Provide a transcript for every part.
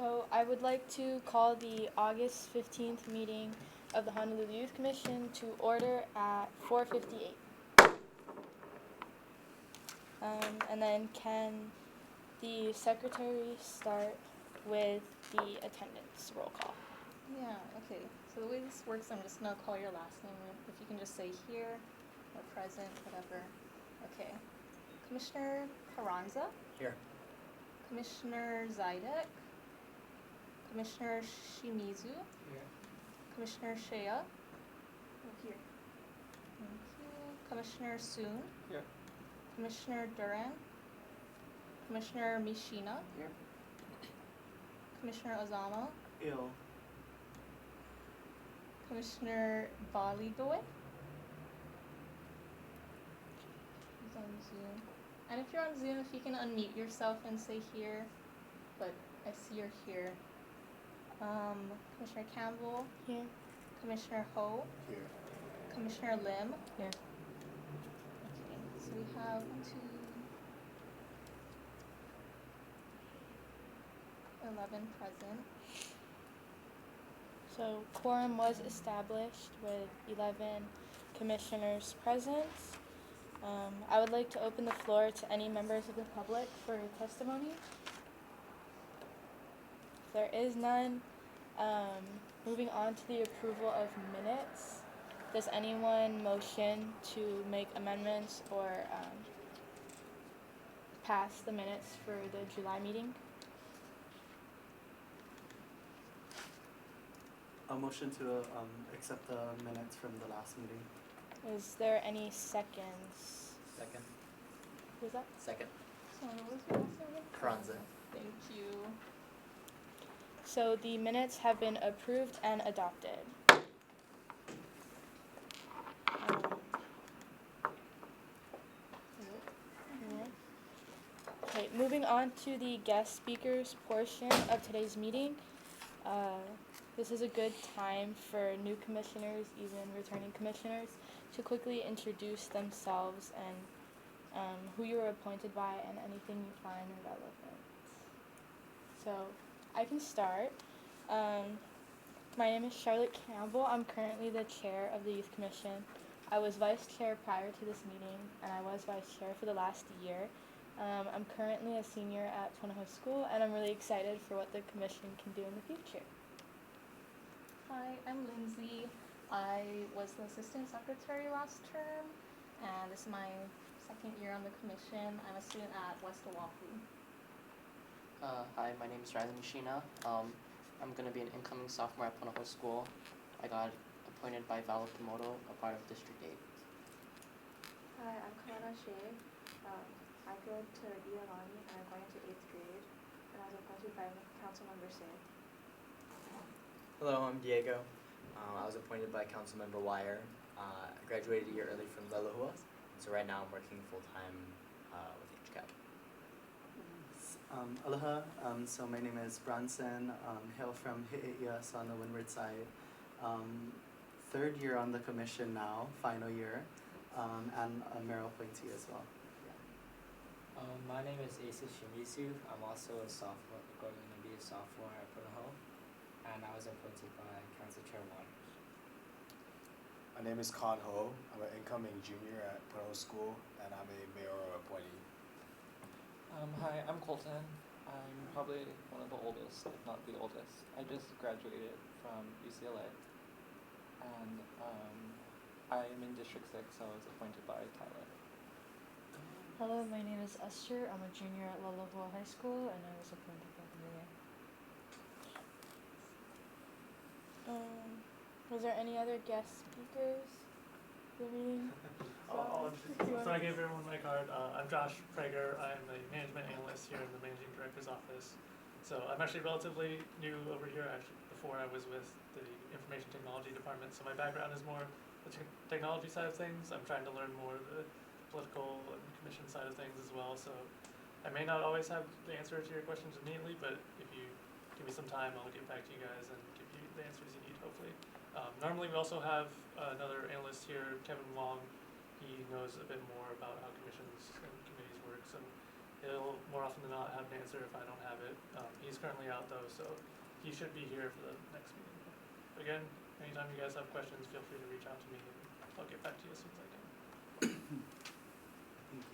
So I would like to call the August 15th meeting of the Honolulu Youth Commission to order at 4:58. And then can the secretary start with the attendance roll call? Yeah, okay. So the way this works, I'm just gonna call your last name. If you can just say here or present, whatever. Okay. Commissioner Carranza. Here. Commissioner Zidek. Commissioner Shimizu. Here. Commissioner Shea. Here. Thank you. Commissioner Soon. Here. Commissioner Duran. Commissioner Mishina. Here. Commissioner Ozama. Ill. Commissioner Balidoe. He's on Zoom. And if you're on Zoom, if you can unmute yourself and say here, but I see you're here. Commissioner Campbell. Here. Commissioner Ho. Here. Commissioner Lim. Here. Okay, so we have 11 present. So quorum was established with 11 commissioners present. I would like to open the floor to any members of the public for testimony. If there is none, moving on to the approval of minutes. Does anyone motion to make amendments or pass the minutes for the July meeting? A motion to accept the minutes from the last meeting. Is there any seconds? Second. Who's that? Second. So what was your last name? Carranza. Thank you. So the minutes have been approved and adopted. Okay, moving on to the guest speakers portion of today's meeting. This is a good time for new commissioners, even returning commissioners, to quickly introduce themselves and who you were appointed by and anything you find relevant. So I can start. My name is Charlotte Campbell. I'm currently the chair of the Youth Commission. I was vice chair prior to this meeting, and I was vice chair for the last year. I'm currently a senior at Honolulu School, and I'm really excited for what the commission can do in the future. Hi, I'm Lindsay. I was the assistant secretary last term, and this is my second year on the commission. I'm a student at West Oahu. Hi, my name is Riley Mishina. I'm going to be an incoming sophomore at Honolulu School. I got appointed by Val Komodo, a part of District 8. Hi, I'm Kamana Shea. I go to Iolani and I'm going to 8th grade, and I was appointed by Councilmember Say. Hello, I'm Diego. I was appointed by Councilmember Wire. I graduated a year early from Lelahua, so right now I'm working full-time with HCAP. Aloha. So my name is Bronson. Hail from Hi'i'ia on the windward side. Third year on the commission now, final year, and a mayoral appointee as well. My name is Asa Shimizu. I'm also a sophomore, going to be a sophomore at Honolulu, and I was appointed by Council Chair Waters. My name is Con Ho. I'm an incoming junior at Honolulu School, and I'm a mayoral appointee. Hi, I'm Colton. I'm probably one of the oldest, if not the oldest. I just graduated from UCLA, and I'm in District 6, so I was appointed by Tyler. Hello, my name is Esther. I'm a junior at Lelahua High School, and I was appointed by the mayor. Was there any other guest speakers for the meeting? So I gave everyone my card. I'm Josh Prager. I'm a management analyst here in the managing director's office. So I'm actually relatively new over here. Actually, before I was with the information technology department. So my background is more the technology side of things. I'm trying to learn more the political and commission side of things as well. So I may not always have the answer to your questions immediately, but if you give me some time, I'll get back to you guys and give you the answers you need, hopefully. Normally we also have another analyst here, Kevin Wong. He knows a bit more about how commissions and committees work, so He'll more often than not have an answer if I don't have it. He's currently out though, so he should be here for the next meeting. Again, anytime you guys have questions, feel free to reach out to me and I'll get back to you as soon as I can.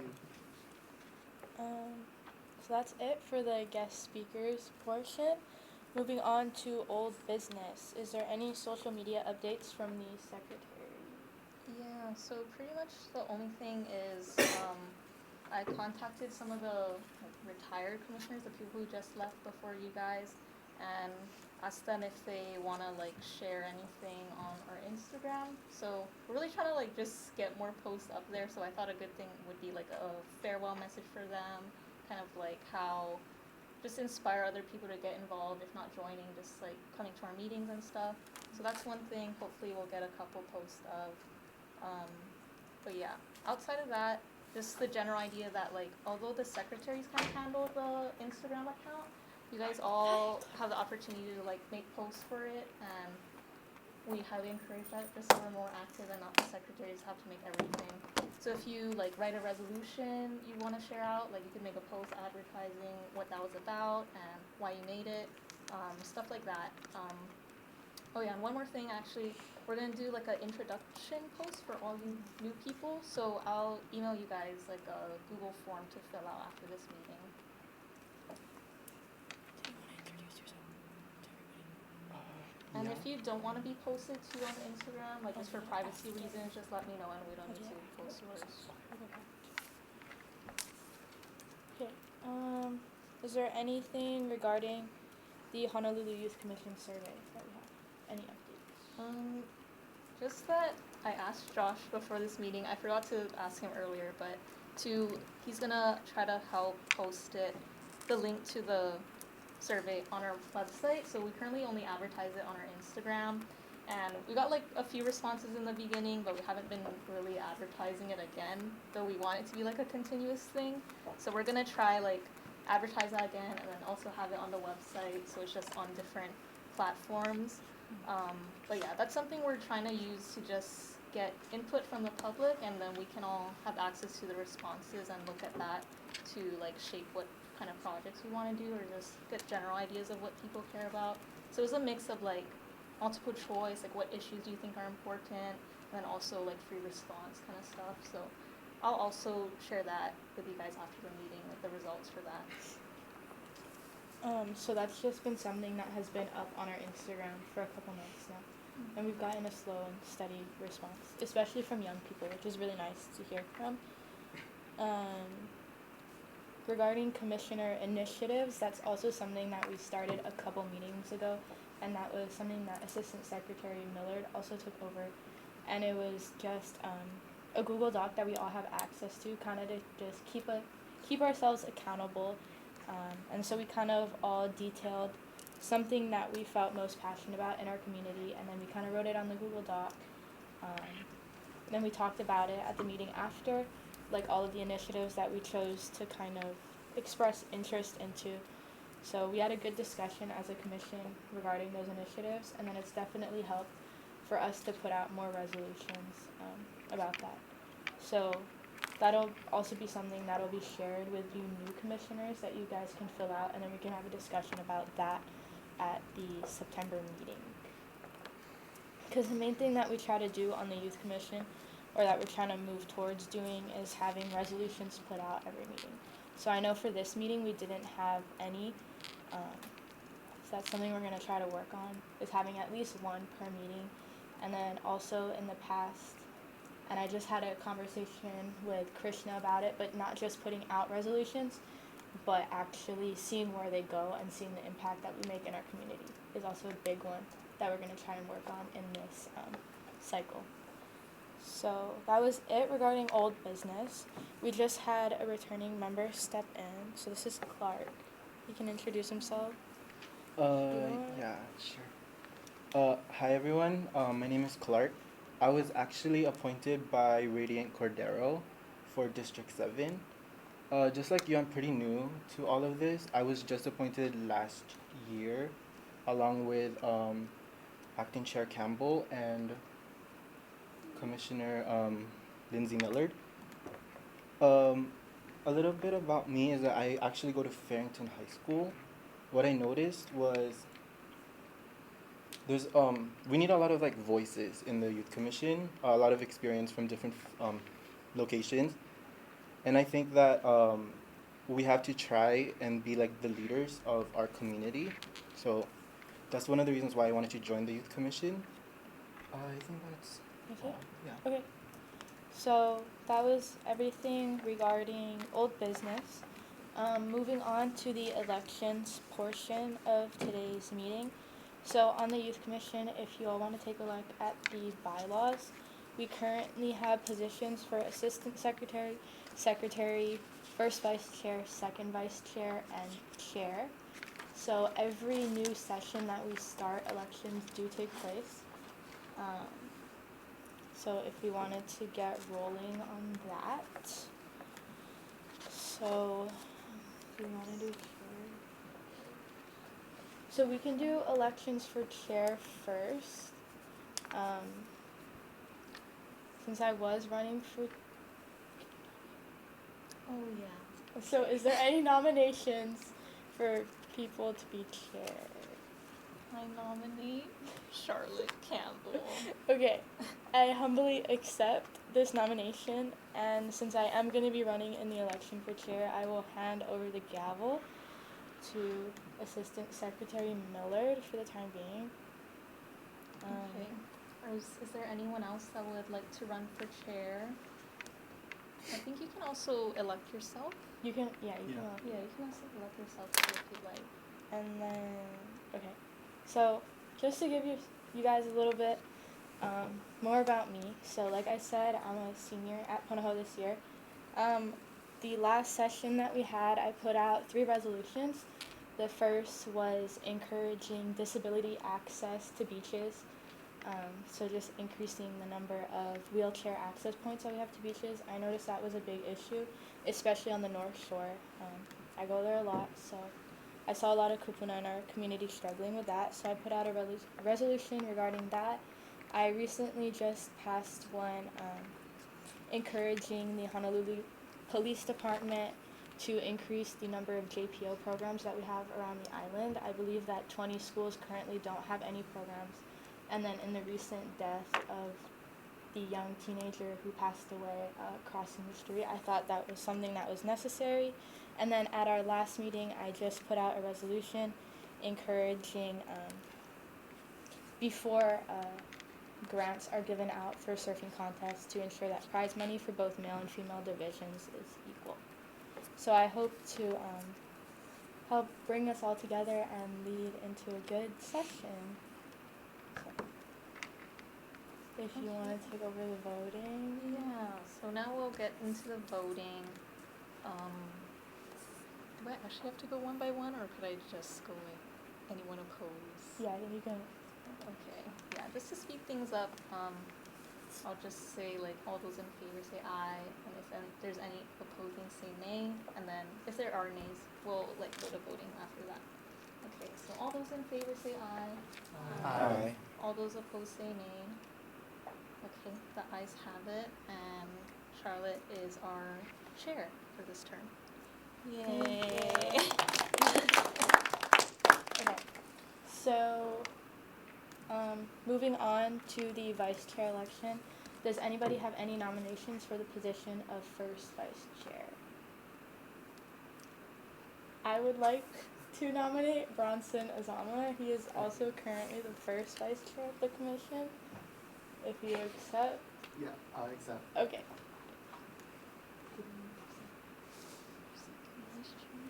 Thank you. So that's it for the guest speakers portion. Moving on to old business. Is there any social media updates from the secretary? Yeah, so pretty much the only thing is I contacted some of the retired commissioners, the people who just left before you guys, and asked them if they want to share anything on our Instagram. So we're really trying to just get more posts up there. So I thought a good thing would be a farewell message for them, kind of how just inspire other people to get involved, if not joining, just coming to our meetings and stuff. So that's one thing. Hopefully we'll get a couple posts of. But yeah, outside of that, just the general idea that although the secretaries kind of handle the Instagram account, you guys all have the opportunity to make posts for it, and we highly encourage that just so we're more active and not the secretaries have to make everything. So if you write a resolution you want to share out, you can make a post advertising what that was about and why you made it, stuff like that. Oh yeah, and one more thing actually, we're gonna do an introduction post for all you new people. So I'll email you guys a Google form to fill out after this meeting. Do you want to introduce yourself to everybody? And if you don't want to be posted to on Instagram, just for privacy reasons, just let me know and we don't need to post yours. Okay. Is there anything regarding the Honolulu Youth Commission survey that we have? Any updates? Just that I asked Josh before this meeting. I forgot to ask him earlier, but he's gonna try to help post the link to the survey on our website. So we currently only advertise it on our Instagram, and we got a few responses in the beginning, but we haven't been really advertising it again, though we want it to be a continuous thing. So we're gonna try advertise that again, and then also have it on the website, so it's just on different platforms. But yeah, that's something we're trying to use to just get input from the public, and then we can all have access to the responses and look at that to shape what kind of projects we want to do, or just get general ideas of what people care about. So it's a mix of multiple choice, what issues do you think are important, and then also free response kind of stuff. So I'll also share that with you guys after the meeting, the results for that. So that's just been something that has been up on our Instagram for a couple months now. And we've gotten a slow and steady response, especially from young people, which is really nice to hear from. Regarding commissioner initiatives, that's also something that we started a couple meetings ago, and that was something that Assistant Secretary Millard also took over. And it was just a Google Doc that we all have access to, kind of to just keep ourselves accountable. And so we kind of all detailed something that we felt most passionate about in our community, and then we kind of wrote it on the Google Doc. Then we talked about it at the meeting after, all of the initiatives that we chose to kind of express interest into. So we had a good discussion as a commission regarding those initiatives, and then it's definitely helped for us to put out more resolutions about that. So that'll also be something that'll be shared with you new commissioners that you guys can fill out, and then we can have a discussion about that at the September meeting. Because the main thing that we try to do on the Youth Commission, or that we're trying to move towards doing, is having resolutions put out every meeting. So I know for this meeting we didn't have any, so that's something we're going to try to work on, is having at least one per meeting. And then also in the past, and I just had a conversation with Krishna about it, but not just putting out resolutions, but actually seeing where they go and seeing the impact that we make in our community is also a big one that we're going to try and work on in this cycle. So that was it regarding old business. We just had a returning member step in, so this is Clark. He can introduce himself. Yeah, sure. Hi everyone, my name is Clark. I was actually appointed by Radiant Cordero for District 7. Just like you, I'm pretty new to all of this. I was just appointed last year along with Acting Chair Campbell and Commissioner Lindsay Millard. a little bit about me is that I actually go to Farrington High School. What I noticed was there's we need a lot of like voices in the youth commission, a lot of experience from different locations, and I think that we have to try and be like the leaders of our community. So that's one of the reasons why I wanted to join the youth commission. I think that's Okay. yeah. Okay. So that was everything regarding old business. Moving on to the elections portion of today's meeting. So on the Youth Commission, if you all want to take a look at the bylaws, we currently have positions for Assistant Secretary, Secretary, First Vice Chair, Second Vice Chair, and Chair. So every new session that we start, elections do take place. So if we wanted to get rolling on that. So do we want to do chair? So we can do elections for chair first. Since I was running for. Oh yeah. So is there any nominations for people to be chair? I nominate Charlotte Campbell. Okay, I humbly accept this nomination, and since I am going to be running in the election for chair, I will hand over the gavel to Assistant Secretary Millard for the time being. Okay. Is there anyone else that would like to run for chair? I think you can also elect yourself. You can, yeah, you can. Yeah, you can also elect yourself if you'd like. And then, okay. So, just to give you guys a little bit more about me. So, like I said, I'm a senior at Punahou this year. The last session that we had, I put out 3 resolutions. The first was encouraging disability access to beaches. So just increasing the number of wheelchair access points that we have to beaches. I noticed that was a big issue, especially on the North Shore. I go there a lot, so I saw a lot of kupuna in our community struggling with that, so I put out a resolution regarding that. I recently just passed one encouraging the Honolulu Police Department to increase the number of JPO programs that we have around the island. I believe that 20 schools currently don't have any programs. And then in the recent death of the young teenager who passed away crossing the street, I thought that was something that was necessary. And then at our last meeting, I just put out a resolution encouraging before grants are given out for surfing contests to ensure that prize money for both male and female divisions is equal. So I hope to help bring us all together and lead into a good session. If you want to take over the voting. Yeah, so now we'll get into the voting. Do I actually have to go one by one, or could I just go like anyone opposed? Yeah, you can. Okay, yeah, just to speed things up, I'll just say like all those in favor say aye, and if there's any opposing say nay, and then if there are nays, we'll like go to voting after that. Okay, so all those in favor say aye. Aye. All those opposed say nay. Okay, the ayes have it, and Charlotte is our chair for this term. Yay! Okay, so moving on to the vice chair election, does anybody have any nominations for the position of first vice chair? I would like to nominate Bronson Azama. He is also currently the first vice chair of the commission. If you accept. Yeah, I'll accept. Okay.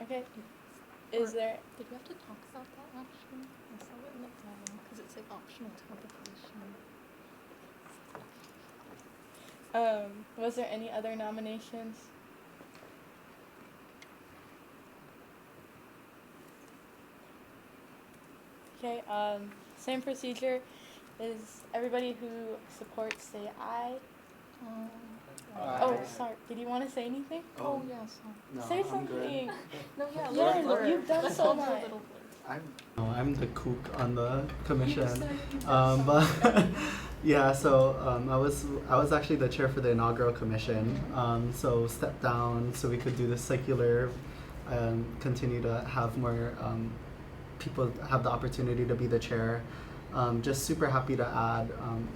Okay. Is there? Did we have to talk about that actually? I saw it in the bottom because it's like optional to have the position. Was there any other nominations? Okay. Same procedure. Is everybody who supports say aye? Aye. Oh, sorry. Did you want to say anything? Oh yes. No, Say I'm good. something. No, yeah. Yeah, little blur. you've done Let's so all do much. a little blur. I'm the kook on the commission. But yeah, so I was actually the chair for the inaugural commission. So stepped down so we could do the circular, continue to have more people have the opportunity to be the chair. Just super happy to add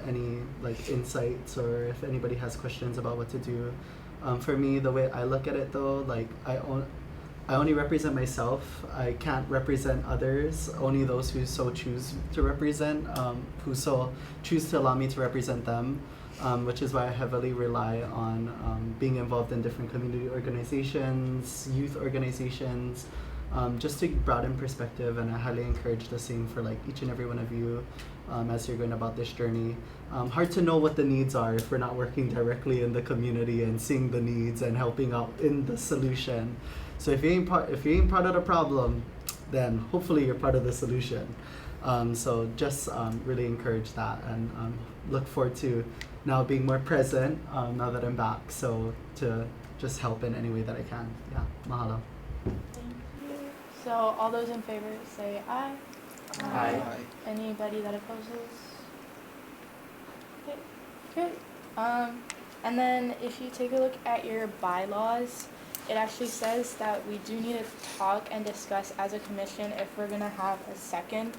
any like insights or if anybody has questions about what to do. For me, the way I look at it though, like I only represent myself. I can't represent others. Only those who so choose to represent, who so choose to allow me to represent them, which is why I heavily rely on being involved in different community organizations, youth organizations, just to broaden perspective. And I highly encourage the same for like each and every one of you as you're going about this journey. Hard to know what the needs are if we're not working directly in the community and seeing the needs and helping out in the solution. So if you ain't part of the problem, then hopefully you're part of the solution. So just really encourage that and look forward to now being more present now that I'm back. So to just help in any way that I can. Yeah, mahalo. Thank you. So all those in favor say aye. Aye. Anybody that opposes? Okay, great. And then if you take a look at your bylaws, it actually says that we do need to talk and discuss as a commission if we're gonna have a second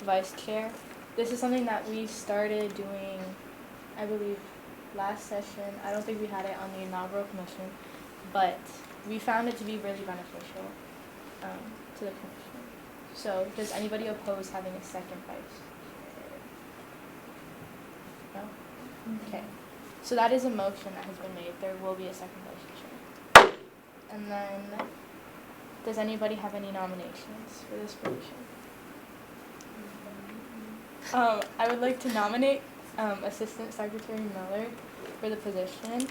vice chair. This is something that we started doing, I believe, last session. I don't think we had it on the inaugural commission, but we found it to be really beneficial to the commission. So does anybody oppose having a second vice chair? No? Okay. So that is a motion that has been made. There will be a second vice chair. And then, does anybody have any nominations for this position? I would like to nominate Assistant Secretary Miller for the position. Do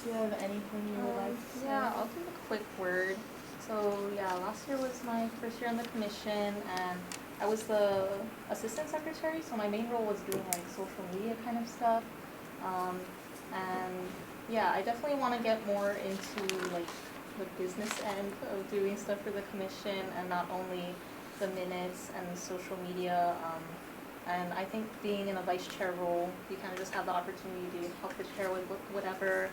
you have anything you would like to say? Yeah, I'll give a quick word. So yeah, last year was my first year on the commission, and I was the assistant secretary. So my main role was doing like social media kind of stuff, and yeah, I definitely want to get more into like the business end of doing stuff for the commission, and not only the minutes and social media. And I think being in a vice chair role, you kind of just have the opportunity to help the chair with whatever.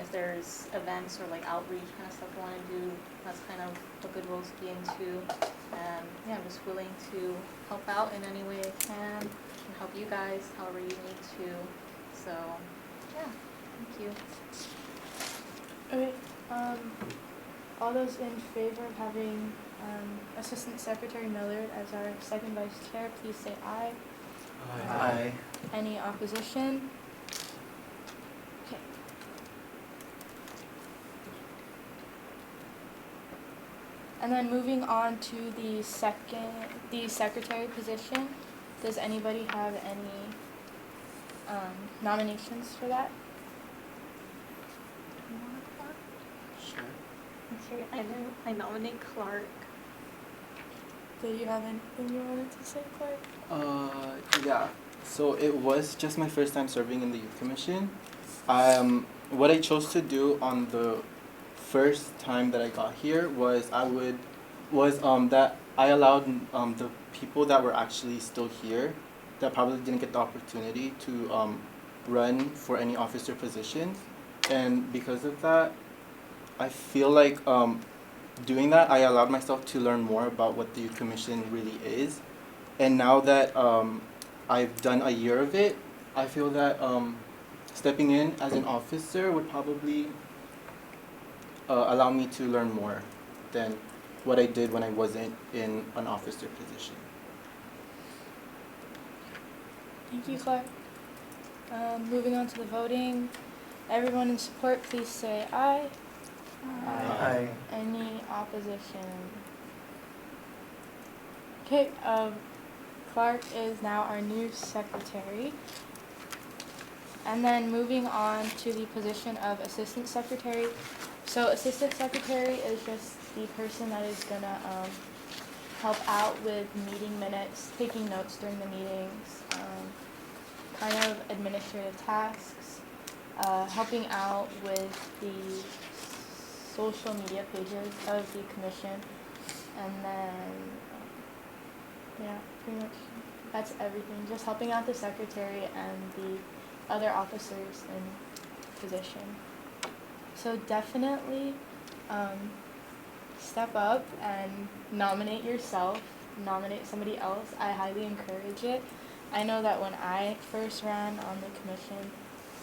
If there's events or like outreach kind of stuff you want to do, that's kind of a good role to be into. And yeah, I'm just willing to help out in any way I can and help you guys however you need to. So yeah, thank you. Okay. All those in favor of having Assistant Secretary Millard as our second vice chair, please say aye. Aye. Any opposition? Okay. And then moving on to the secretary position. Does anybody have any nominations for that? Okay, I nominate Clark. Did you have anything you wanted to say, Clark? Yeah. So it was just my first time serving in the youth commission. What I chose to do on the first time that I got here was that I allowed the people that were actually still here that probably didn't get the opportunity to run for any officer positions, and because of that, I feel like doing that, I allowed myself to learn more about what the youth commission really is. And now that I've done a year of it, I feel that stepping in as an officer would probably allow me to learn more than what I did when I wasn't in an officer position. Thank you, Clark. Moving on to the voting. Everyone in support, please say aye. Aye. Any opposition? Okay, Clark is now our new secretary. And then moving on to the position of assistant secretary. So assistant secretary is just the person that is gonna help out with meeting minutes, taking notes during the meetings, kind of administrative tasks, helping out with the social media pages of the commission, and then Yeah, pretty much. That's everything. Just helping out the secretary and the other officers in position. So definitely step up and nominate yourself, nominate somebody else. I highly encourage it. I know that when I first ran on the commission,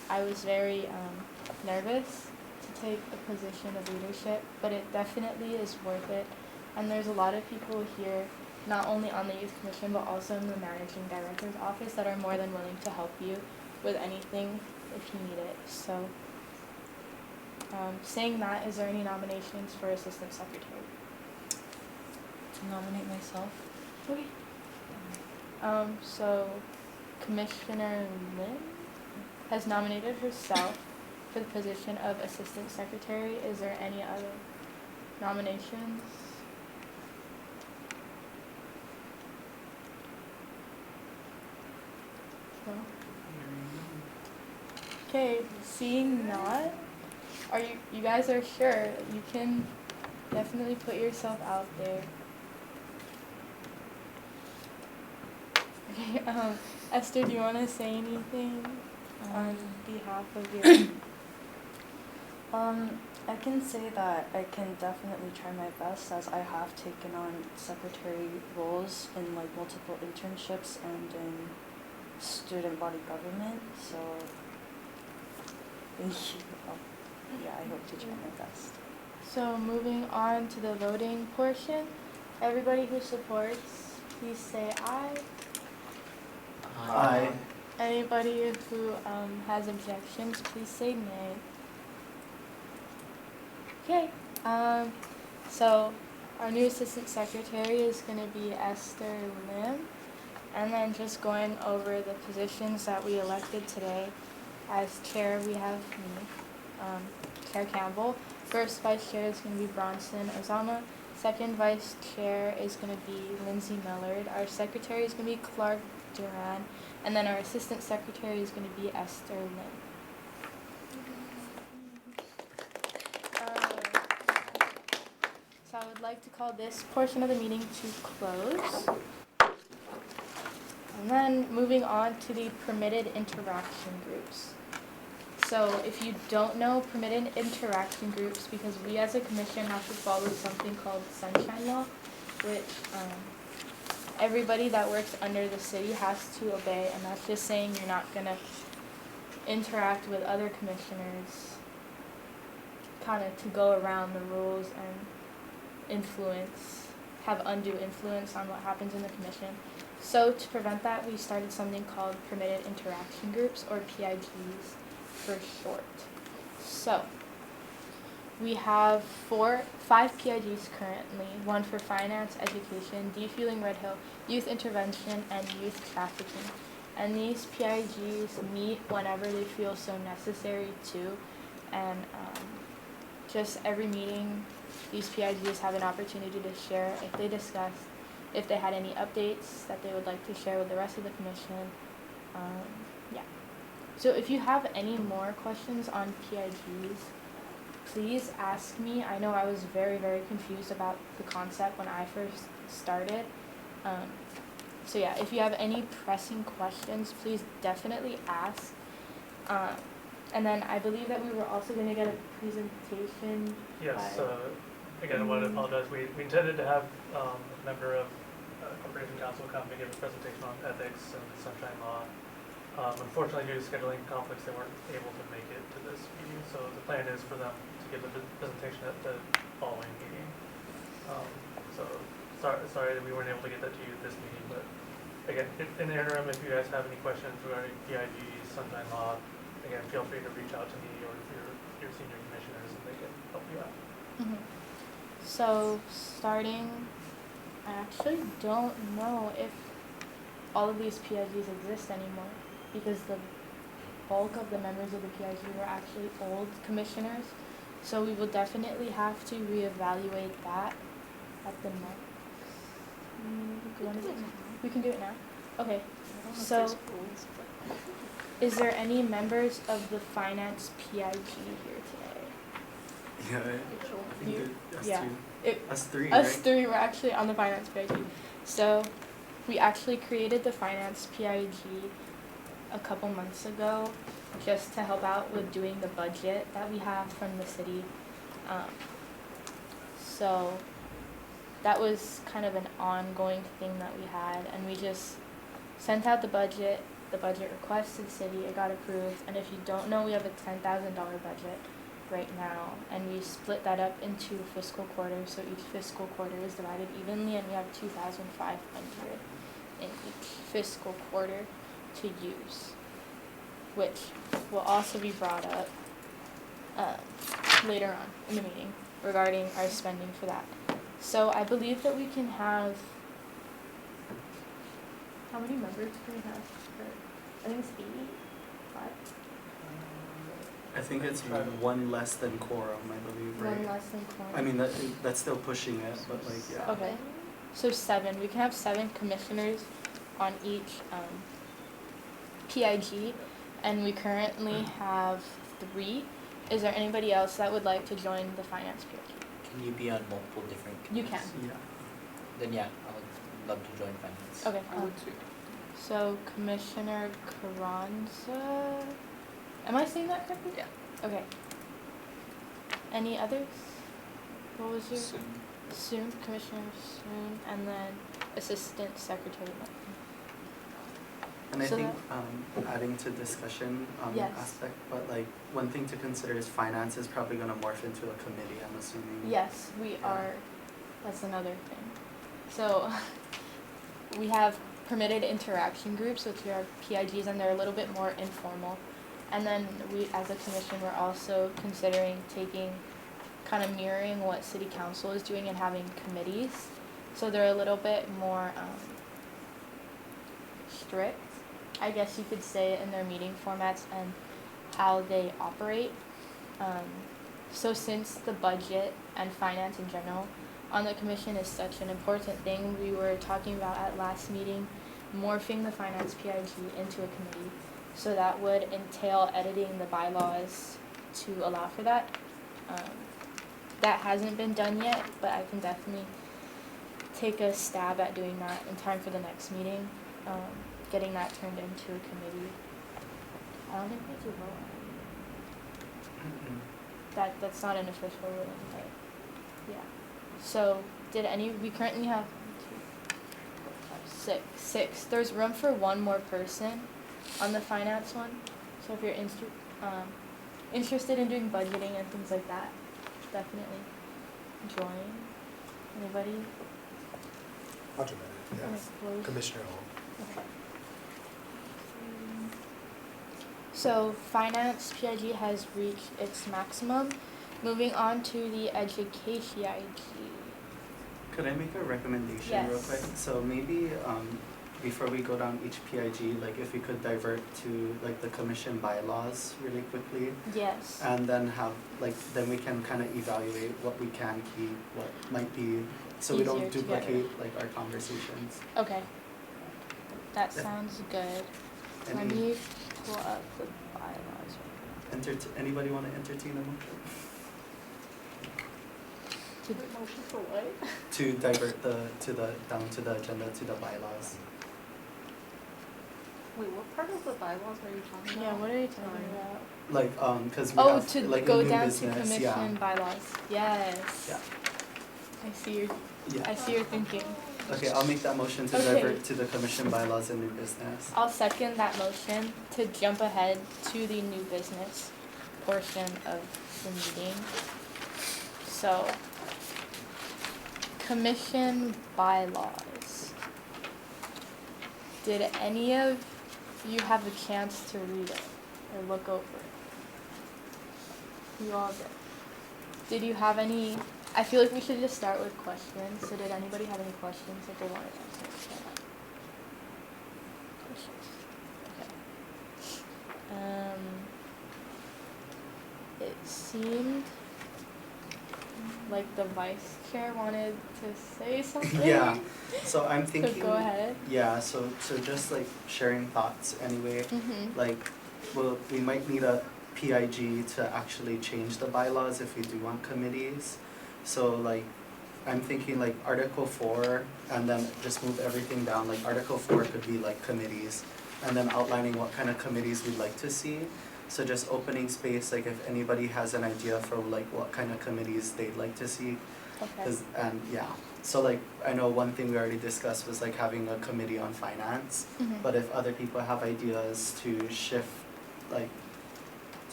I was very nervous to take a position of leadership, but it definitely is worth it. And there's a lot of people here, not only on the youth commission, but also in the managing director's office that are more than willing to help you with anything if you need it. So saying that, is there any nominations for assistant secretary? To nominate myself. Okay. So Commissioner Lynn has nominated herself for the position of assistant secretary. Is there any other nominations? No? Okay, seeing not, are you guys are sure? You can definitely put yourself out there. Okay, Esther, do you want to say anything on behalf of your? I can say that I can definitely try my best, as I have taken on secretary roles in like multiple internships and in student body government. So thank you. Yeah, I hope to try my best. So moving on to the voting portion, everybody who supports, please say aye. Aye. Anybody who has objections, please say nay. Okay, so our new assistant secretary is going to be Esther Lim, and then just going over the positions that we elected today. As chair, we have me, Chair Campbell. First vice chair is going to be Bronson Ozama. Second vice chair is going to be Lindsay Millard. Our secretary is going to be Clark Duran, and then our assistant secretary is going to be Esther Lim. So I would like to call this portion of the meeting to close. And then moving on to the permitted interaction groups. So if you don't know permitted interaction groups, because we as a commission have to follow something called Sunshine Law, which everybody that works under the city has to obey, and that's just saying you're not going to interact with other commissioners kind of to go around the rules and have undue influence on what happens in the commission. So to prevent that, we started something called permitted interaction groups, or PIGs for short. So we have 5 PIGs currently, one for finance, education, defueling Red Hill, youth intervention, and youth trafficking. And these PIGs meet whenever they feel so necessary too. And just every meeting, these PIGs have an opportunity to share if they discussed, if they had any updates that they would like to share with the rest of the commission. Yeah. So if you have any more questions on PIGs, please ask me. I know I was very, very confused about the concept when I first started. So yeah, if you have any pressing questions, please definitely ask. And then I believe that we were also going to get a presentation. Yes, again, I want to apologize. We intended to have a member of Corporation Council come and give a presentation on ethics and Sunshine Law. Unfortunately, due to scheduling conflicts, they weren't able to make it to this meeting. So the plan is for them to give the presentation at the following meeting. So sorry that we weren't able to get that to you this meeting, but again, in the interim, if you guys have any questions regarding PIGs, Sunshine Law, again, feel free to reach out to me or your senior commissioners, and they can help you out. Mm-hmm. So starting, I actually don't know if all of these PIGs exist anymore, because the bulk of the members of the PIG were actually old commissioners. So we will definitely have to reevaluate that at the next. We can do it now. Okay. So, is there any members of the finance PIG here today? Yeah, I think us yeah. two. Us three, Us right? 3 were actually on the finance PIG. So, we actually created the finance PIG a couple months ago just to help out with doing the budget that we have from the city. So that was kind of an ongoing thing that we had, and we just sent out the budget request to the city. It got approved, and if you don't know, we have a $10,000 budget right now, and we split that up into fiscal quarters, so each fiscal quarter is divided evenly, and we have $2,500 in each fiscal quarter to use, which will also be brought up later on in the meeting regarding our spending for that. So I believe that we can have, how many members do we have? I think it's 85. I think it's one less than quorum, I believe, right? One less than quorum. I mean, that's still pushing it, but like, yeah. Okay, so 7. We can have 7 commissioners on each PIG, and we currently have 3. Is there anybody else that would like to join the finance PIG? Can you be on multiple different You committees? can. Yeah. Then yeah, I would love to join finance. Okay. I would too. So Commissioner Carranza, am I saying that correctly? Yeah. Okay. Any others? What was your? Soon. Soon, Commissioner Soon, and then Assistant Secretary Martin. And I So think adding to discussion Yes. aspect, but like one thing to consider is finance is probably gonna morph into a committee, I'm assuming. Yes, we Yeah. are. That's another thing. So we have permitted interaction groups, which are PIGs, and they're a little bit more informal. And then we, as a commission, we're also considering taking, kind of mirroring what city council is doing and having committees. So they're a little bit more strict, I guess you could say, in their meeting formats and how they operate. So since the budget and finance in general on the commission is such an important thing, we were talking about at last meeting morphing the finance PIG into a committee. So that would entail editing the bylaws to allow for that. That hasn't been done yet, but I can definitely take a stab at doing that in time for the next meeting, getting that turned into a committee. I don't think we have to vote on it. Mm-mm. That's not an official ruling, but yeah. So we currently have 6. There's room for one more person on the finance one. So if you're interested in doing budgeting and things like that, definitely join. Anybody? I'll join it, yeah. Opposed? Commissioner Hall. Okay. So finance PIG has reached its maximum. Moving on to the education PIG. Could I make a recommendation real Yes. quick? So maybe before we go down each PIG, like if we could divert to like the commission bylaws really quickly, Yes. and then have then we can kind of evaluate what we can keep, what might be, so we don't Easier to get duplicate like our conversations. Okay. That Yeah. sounds good. Let Any me pull up the bylaws. anybody want to entertain a motion Motion for what? to divert down to the agenda to the bylaws? Wait, what part of the bylaws are you talking Yeah, about? what are you talking about? Like because we Oh, have to like go a new down business, to commission bylaws. Yes. Yeah. I see your Yeah. I see your thinking. Okay, I'll make that motion to Okay. divert to the commission bylaws and new business. I'll second that motion to jump ahead to the new business portion of the meeting. So, commission bylaws. Did any of you have a chance to read it or look over it? You all did. Did you have any? I feel like we should just start with questions. So did anybody have any questions that they wanted to ask? Questions. Okay. It seemed like the vice chair wanted to say something. Yeah. So I'm So thinking. go ahead. Yeah. So just like sharing thoughts anyway. Mhm. Like, well, we might need a PIG to actually change the bylaws if we do want committees. So like, I'm thinking like Article 4 and then just move everything down, like Article 4 could be like committees and then outlining what kind of committees we'd like to see. So just opening space, like if anybody has an idea for like what kind of committees they'd like to see. Okay. And yeah, so like I know one thing we already discussed was like having a committee on finance. Mhm. But if other people have ideas to shift, like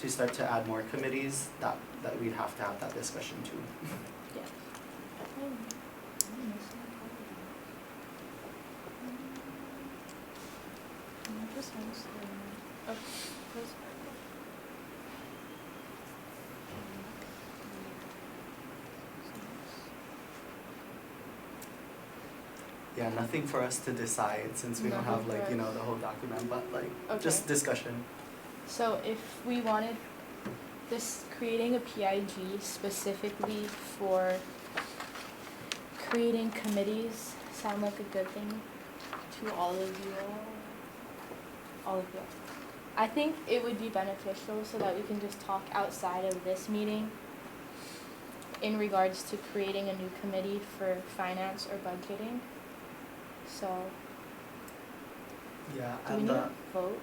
to start to add more committees, that we'd have to have that discussion too. Yeah. Yeah, nothing for us to decide since we don't Nothing have like, for you know, us. the whole document, but like Okay. just discussion. So if we wanted this, creating a PIG specifically for creating committees sound like a good thing to all of you all? All of you. I think it would be beneficial so that we can just talk outside of this meeting in regards to creating a new committee for finance or budgeting. So, Yeah, do we and need a vote?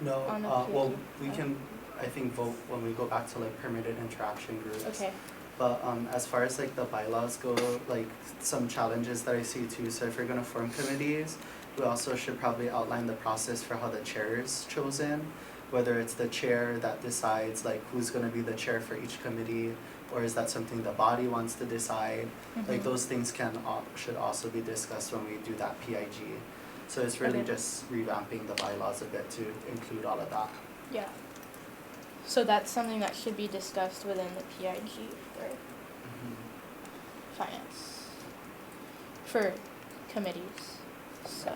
no, on the well, PIG? we can, I think, vote when we go back to like permitted interaction groups. Okay. But as far as like the bylaws go, like some challenges that I see too, so if we're gonna form committees, we also should probably outline the process for how the chair is chosen. Whether it's the chair that decides like who's gonna be the chair for each committee, or is that something the body wants to decide? Like Mhm. those things should also be discussed when we do that PIG. So it's really Okay. just revamping the bylaws a bit to include all of that. Yeah. So that's something that should be discussed within the PIG for finance. For committees. So.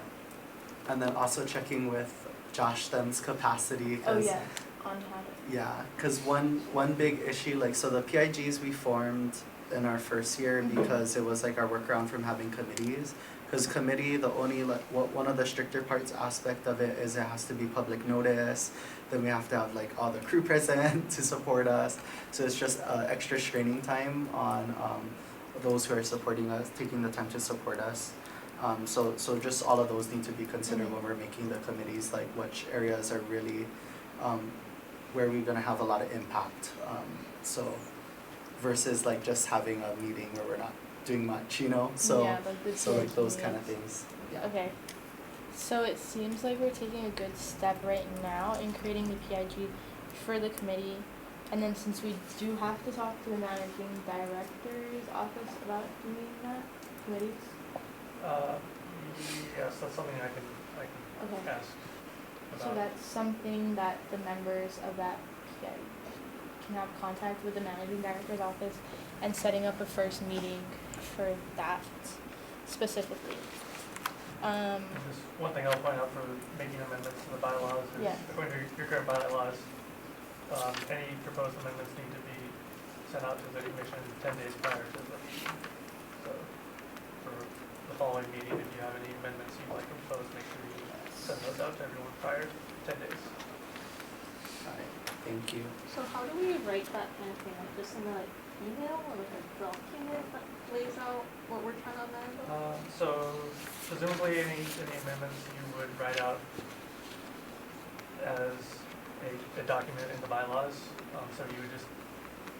And then also checking with Josh Them's capacity, Oh 'cause yeah, on how to. yeah, because one big issue, like, so the PIGs we formed in our first year Mhm. because it was like our workaround from having committees. Because committee, the only like one of the stricter parts aspect of it is it has to be public notice. Then we have to have like all the crew present to support us. So it's just extra straining time on those who are supporting us, taking the time to support us. So just all of those need to be considered Mhm. when we're making the committees, like which areas are really where we're gonna have a lot of impact. So versus like just having a meeting where we're not doing much, you know? So yeah, like the so like PIG those kind of meetings. things. Yeah. Okay. So it seems like we're taking a good step right now in creating the PIG for the committee. And then since we do have to talk to the managing director's office about doing that, committees. Yes, that's something I can Okay. ask So about. that's something that the members of that PIG can have contact with the managing director's office and setting up a first meeting for that specifically. And just one thing I'll point out for making amendments to the bylaws is, Yeah. according to your current bylaws, any proposed amendments need to be sent out to the commission 10 days prior to the meeting. So for the following meeting, if you have any amendments you'd like to propose, make sure you send those out to everyone prior to 10 days. Alright, thank you. So how do we write that kind of thing? Like just in an email or like a document that lays out what we're trying to amend? So presumably any amendments you would write out as a document in the bylaws. So you would just,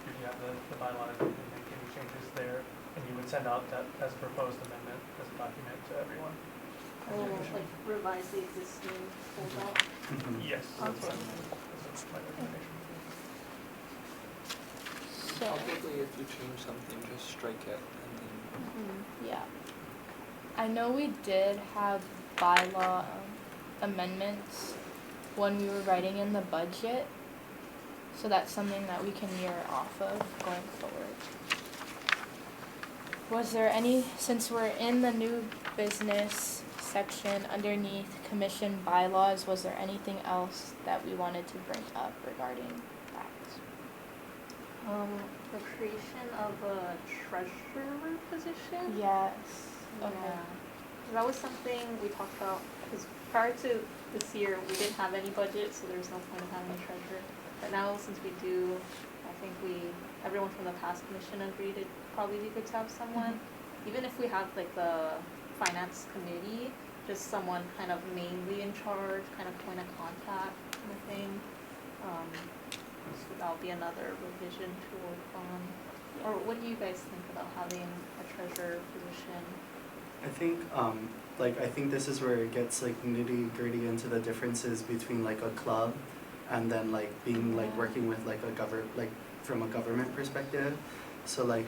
if you have the bylaws, you can make any changes there, and you would send out that as a proposed amendment as a document to everyone. Oh, like revise the existing holdout? Yes, that's what Okay. that's my recommendation. So, Probably if you change something, just strike it and then yeah. I know we did have bylaw amendments when we were writing in the budget. So that's something that we can mirror off of going forward. Was there any, since we're in the new business section underneath commission bylaws, was there anything else that we wanted to bring up regarding that? The creation of a treasurer position? Yes. Okay. Yeah. That was something we talked about, because prior to this year, we didn't have any budget, so there was no point of having a treasurer. But now, since we do, I think everyone from the past commission agreed it'd probably be good to have someone. even if we have like the finance committee, just someone kind of mainly in charge, kind of point of contact kind of thing. So that'll be another revision to work on. Or what do you guys think about having a treasurer position? I think I think this is where it gets like nitty gritty into the differences between like a club and then like being like working with like from a government perspective. So like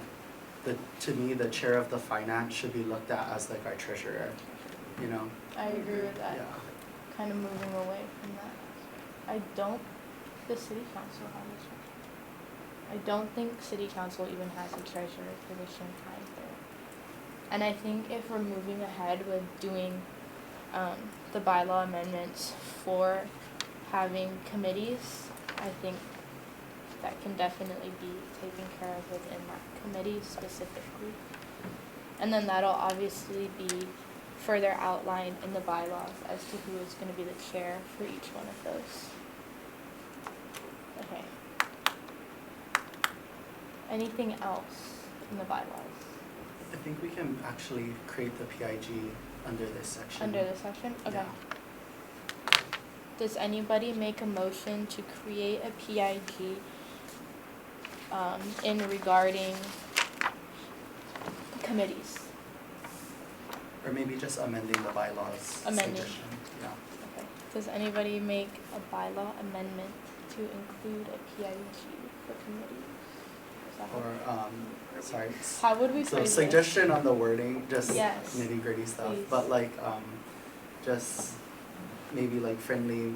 to me the chair of the finance should be looked at as like our treasurer, you know. I agree with that. Yeah. Kind of moving away from that. The city council has a treasurer. I don't think city council even has a treasurer position either. And I think if we're moving ahead with doing the bylaw amendments for having committees, I think that can definitely be taken care of within that committee specifically. And then that'll obviously be further outlined in the bylaws as to who is going to be the chair for each one of those. Okay. Anything else in the bylaws? I think we can actually create the PIG under this section. Under this section? Okay. Yeah. Does anybody make a motion to create a PIG in regarding committees? Or maybe just amending the bylaws Amending. suggestion. Yeah. Okay. Does anybody make a bylaw amendment to include a PIG for committees? Is that Sorry. how would we So phrase suggestion on the wording, just Yes. nitty gritty stuff, Please. but like just maybe like friendly,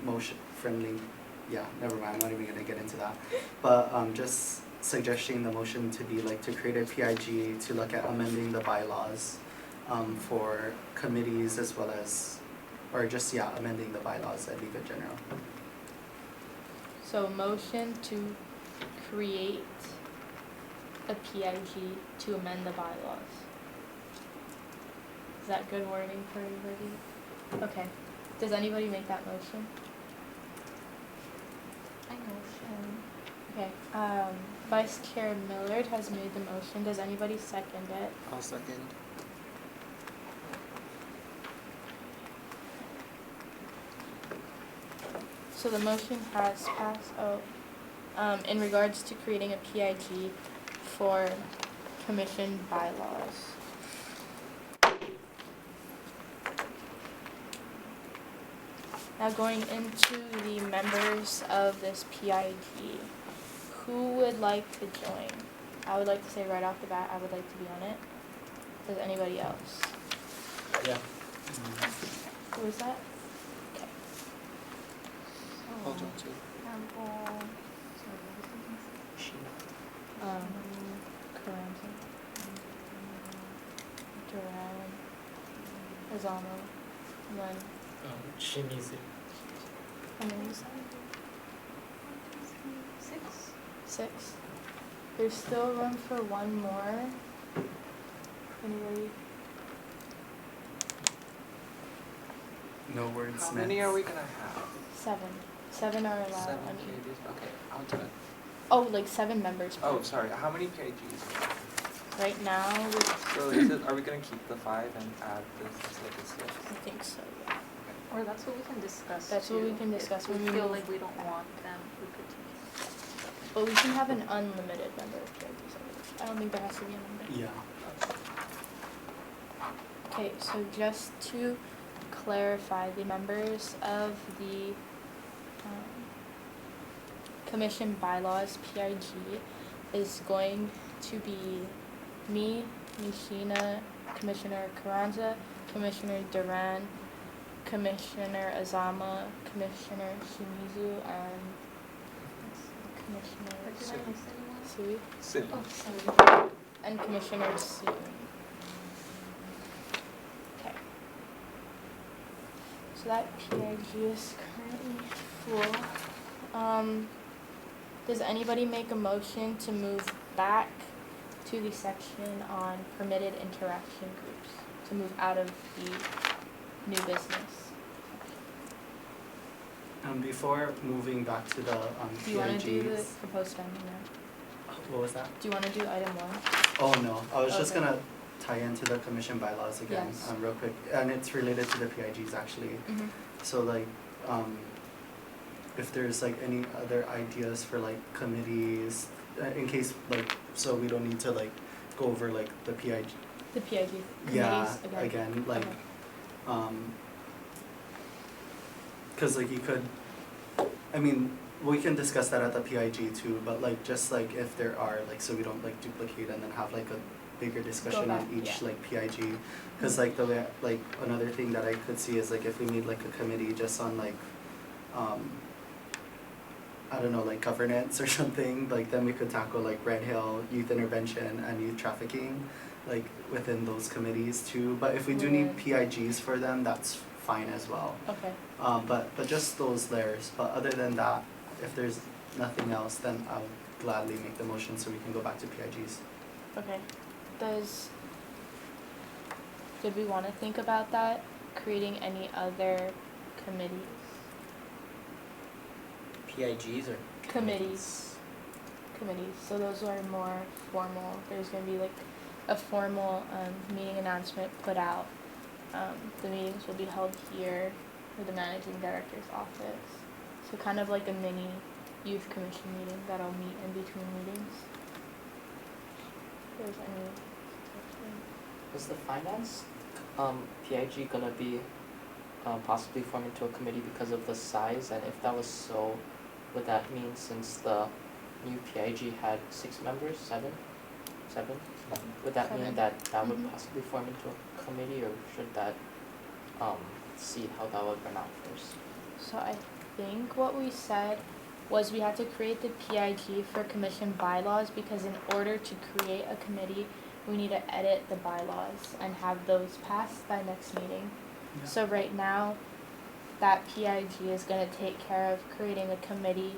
yeah, never mind, I'm not even gonna get into that. But just suggesting the motion to be like to create a PIG to look at amending the bylaws for committees as well as, or just, yeah, amending the bylaws at Legal General. So motion to create a PIG to amend the bylaws. Is that good wording for everybody? Okay. Does anybody make that motion? I motion. Okay. Vice Chair Millard has made the motion. Does anybody second it? I'll second. So the motion has passed. In regards to creating a PIG for commission bylaws. Now going into the members of this PIG, who would like to join? I would like to say right off the bat, I would like to be on it. Does anybody else? Yeah. Who is that? Okay. I'll join too. Carranza. Duran. Azama. And then Shimizu. how many is that? 6. 6. There's still room for one more. Anybody? No words. How many are we gonna have? 7. 7 are allowed. 7 I mean, PIGs? Okay, I'll do it. oh, like 7 members. Oh, sorry, how many PIGs? Right now, So is it, are we gonna keep the 5 and add this as like a 6? I think so. Yeah. Or that's what we can discuss. That's what we too. can discuss If when we we feel move like we don't want them, we could take it. But we can have an unlimited number of PIGs. I don't think there has to be a number. Yeah. Okay, so just to clarify, the members of the commission bylaws PIG is going to be me, Nishina, Commissioner Carranza, Commissioner Duran, Commissioner Azama, Commissioner Shimizu, and Commissioner Did I miss anyone? Sui, Sim. Oh, sorry. and Commissioner Sui. Okay. So that PIG is currently full. Does anybody make a motion to move back to the section on permitted interaction groups, to move out of the new business? Before moving back to the Do you want to do the PIGs, proposed spending now? what was that? Do you want to do item 1? Oh no, I was just Okay. gonna tie into the commission bylaws again, Yes. real quick, and it's related to the PIGs actually. Mm-hmm. So like, if there's like any other ideas for like committees, in case like, so we don't need to like go over like the PIG. The PIG Yeah, committees again, like, Okay. cause like you could, I mean, we can discuss that at the PIG too, but like just like if there are like, so we don't like duplicate and then have like a bigger discussion on back, each yeah. like PIG. Cause like the way, like another thing that I could see is like if we made like a committee just on like, I don't know, like governance or something, like then we could tackle like Red Hill, youth intervention and youth trafficking, like within those committees too. But if we do need PIGs for them, that's fine as well. Okay. But just those layers. But other than that, if there's nothing else, then I'll gladly make the motion so we can go back to PIGs. Okay. Did we want to think about that? Creating any other committees? PIGs or Committees. So those are more formal. There's going to be like a formal meeting announcement put out. The meetings will be held here with the managing director's office. So kind of like a mini youth commission meeting that'll meet in between meetings. If there's any suggestions. Is the finance PIG gonna be possibly formed into a committee because of the size? And if that was so, would that mean since the new PIG had 6 members, 7? Would that mean 7. that would Mhm. possibly form into a committee, or should that see how that would run out first? So I think what we said was we had to create the PIG for commission bylaws because in order to create a committee, we need to edit the bylaws and have those passed by next meeting. Yeah. So right now, that PIG is going to take care of creating a committee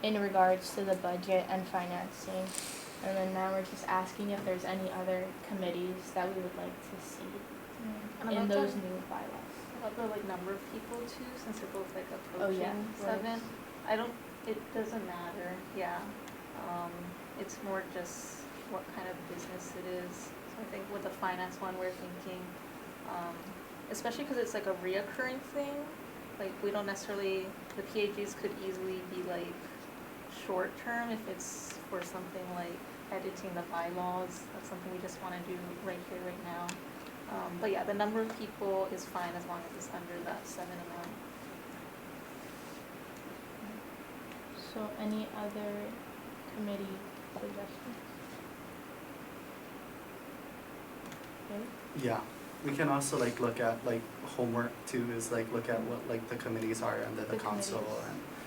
in regards to the budget and financing. And then now we're just asking if there's any other committees that we would like to see And in about those the, new bylaws. about the like number of people too, since they're both like Oh, yeah, approaching 7. I don't. It doesn't matter. Yeah. It's more just what kind of business it is. So I think with the finance one, we're thinking, especially because it's like a reoccurring thing. Like we don't necessarily, the PAGs could easily be like short term if it's for something like editing the bylaws. That's something we just want to do right here, right now. But yeah, the number of people is fine as long as it's under that 7 amount. So any other committee suggestions? Okay. Yeah, we can also like look at like homework too, is like look at what like the committees are under the The council committees.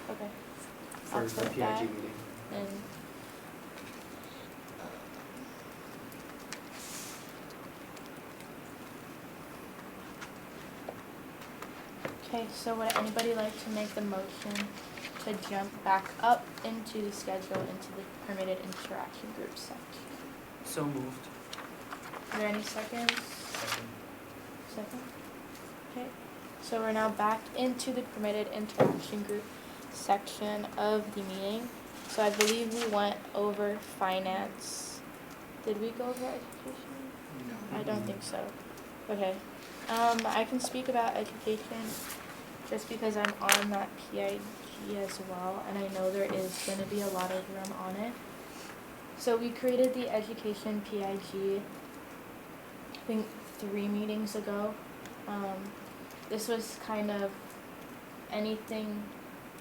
and Okay. for I'll the put PIG that meeting. in. Okay, so would anybody like to make the motion to jump back up into the schedule into the permitted interaction group section? So moved. Are there any seconds? Second? Okay, so we're now back into the permitted interaction group section of the meeting. So I believe we went over finance. Did we go over education? I don't think so. Okay. I can speak about education just because I'm on that PIG as well, and I know there is going to be a lot of room on it. So we created the education PIG, I think 3 meetings ago. This was kind of anything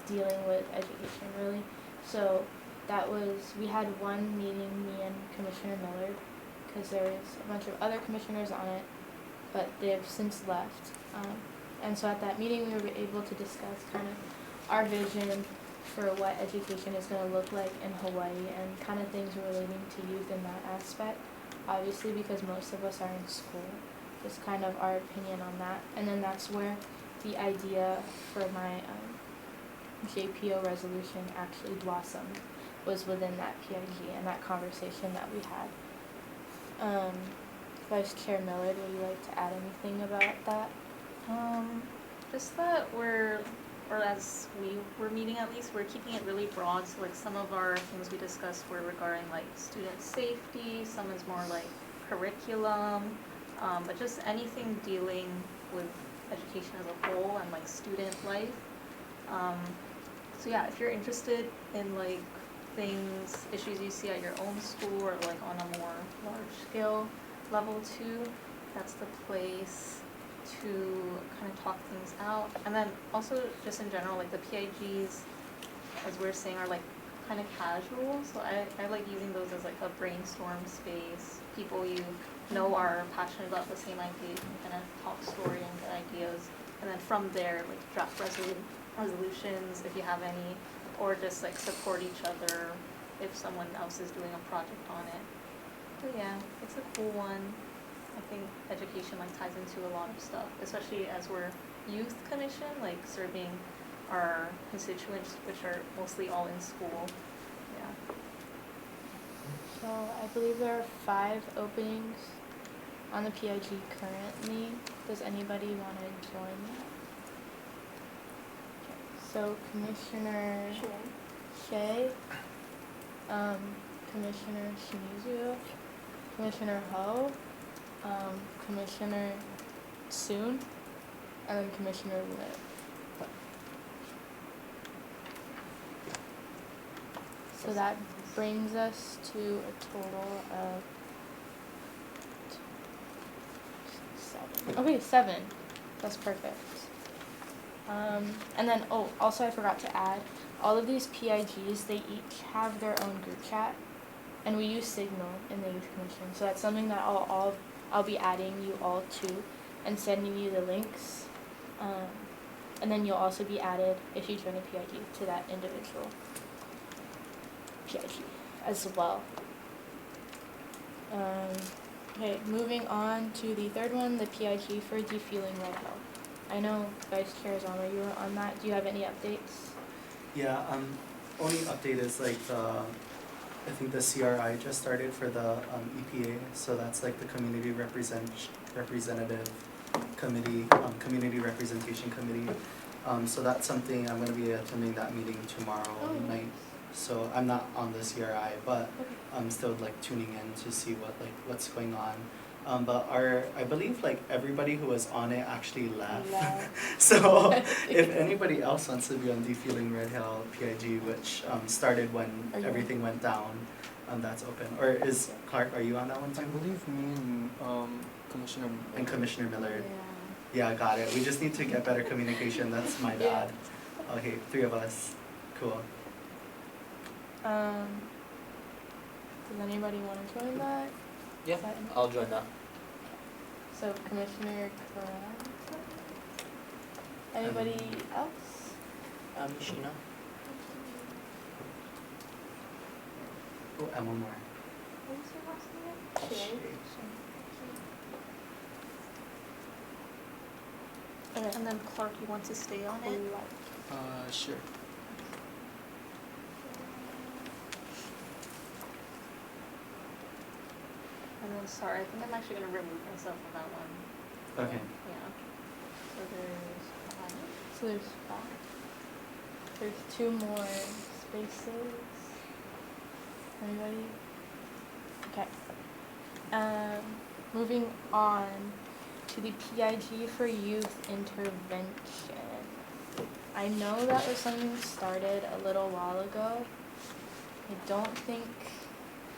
dealing with education, really. So that was, we had one meeting, me and Commissioner Millard, because there was a bunch of other commissioners on it, but they've since left. And so at that meeting, we were able to discuss kind of our vision for what education is going to look like in Hawaii and kind of things relating to youth in that aspect. Obviously, because most of us are in school, just kind of our opinion on that. And then that's where the idea for my JPO resolution actually blossomed, was within that PIG and that conversation that we had. Vice Chair Millard, would you like to add anything about that? Just that as we were meeting at least, we're keeping it really broad. So like some of our things we discussed were regarding like student safety, some is more like curriculum, but just anything dealing with education as a whole and like student life. So yeah, if you're interested in like things, issues you see at your own school or like on a more large scale level too, that's the place to kind of talk things out. And then also just in general, like the PIGs, as we're saying, are like kind of casual. So I like using those as like a brainstorm space. People you know are passionate about the same idea, you can kind of talk story and get ideas. And then from there, like draft resolutions if you have any, or just like support each other if someone else is doing a project on it. But yeah, it's a cool one. I think education like ties into a lot of stuff, especially as we're youth commission, like serving our constituents, which are mostly all in school. Yeah. So I believe there are 5 openings on the PIG currently. Does anybody want to join that? Okay. So Commissioner Shea, Commissioner Shimizu, Commissioner Ho, Commissioner Soon, and then Commissioner Lit. So that brings us to a total of 7. Okay, 7. That's perfect. And then, also I forgot to add, all of these PIGs, they each have their own group chat, and we use Signal in the Youth Commission. So that's something that I'll be adding you all to and sending you the links. And then you'll also be added, if you join a PIG, to that individual PIG as well. Okay, moving on to the third one, the PIG for Defueling Red Hill. I know Vice Chair Zama, you were on that. Do you have any updates? Yeah, only update is like I think the CRI just started for the EPA, so that's like the Community Representative Committee, Community Representation Committee. So that's something I'm gonna be attending that meeting tomorrow night. So I'm not on the CRI, but I'm still like tuning in to see what's going on. But I believe like everybody who was on it actually left. So if anybody else wants to be on Defueling Red Hill PIG, which started when everything went down, that's open. Or is Clark, are you on that one too? I believe me and Commissioner Millard. Yeah, got it. We just need to get better communication. That's my bad. Okay, 3 of us. Cool. Does anybody want to join that? Yeah, I'll join that. So Commissioner Karan. Anybody else? Sheena. Oh, and one more. What was your last name again? Shay. Okay. And then Clark, you want to stay on it? Sure. And then, sorry, I think I'm actually going to remove myself from that one. Okay. Yeah. So there's 5. So there's 5. There's 2 more spaces. Anybody? Okay. Moving on to the PIG for Youth Intervention. I know that was something started a little while ago. I don't think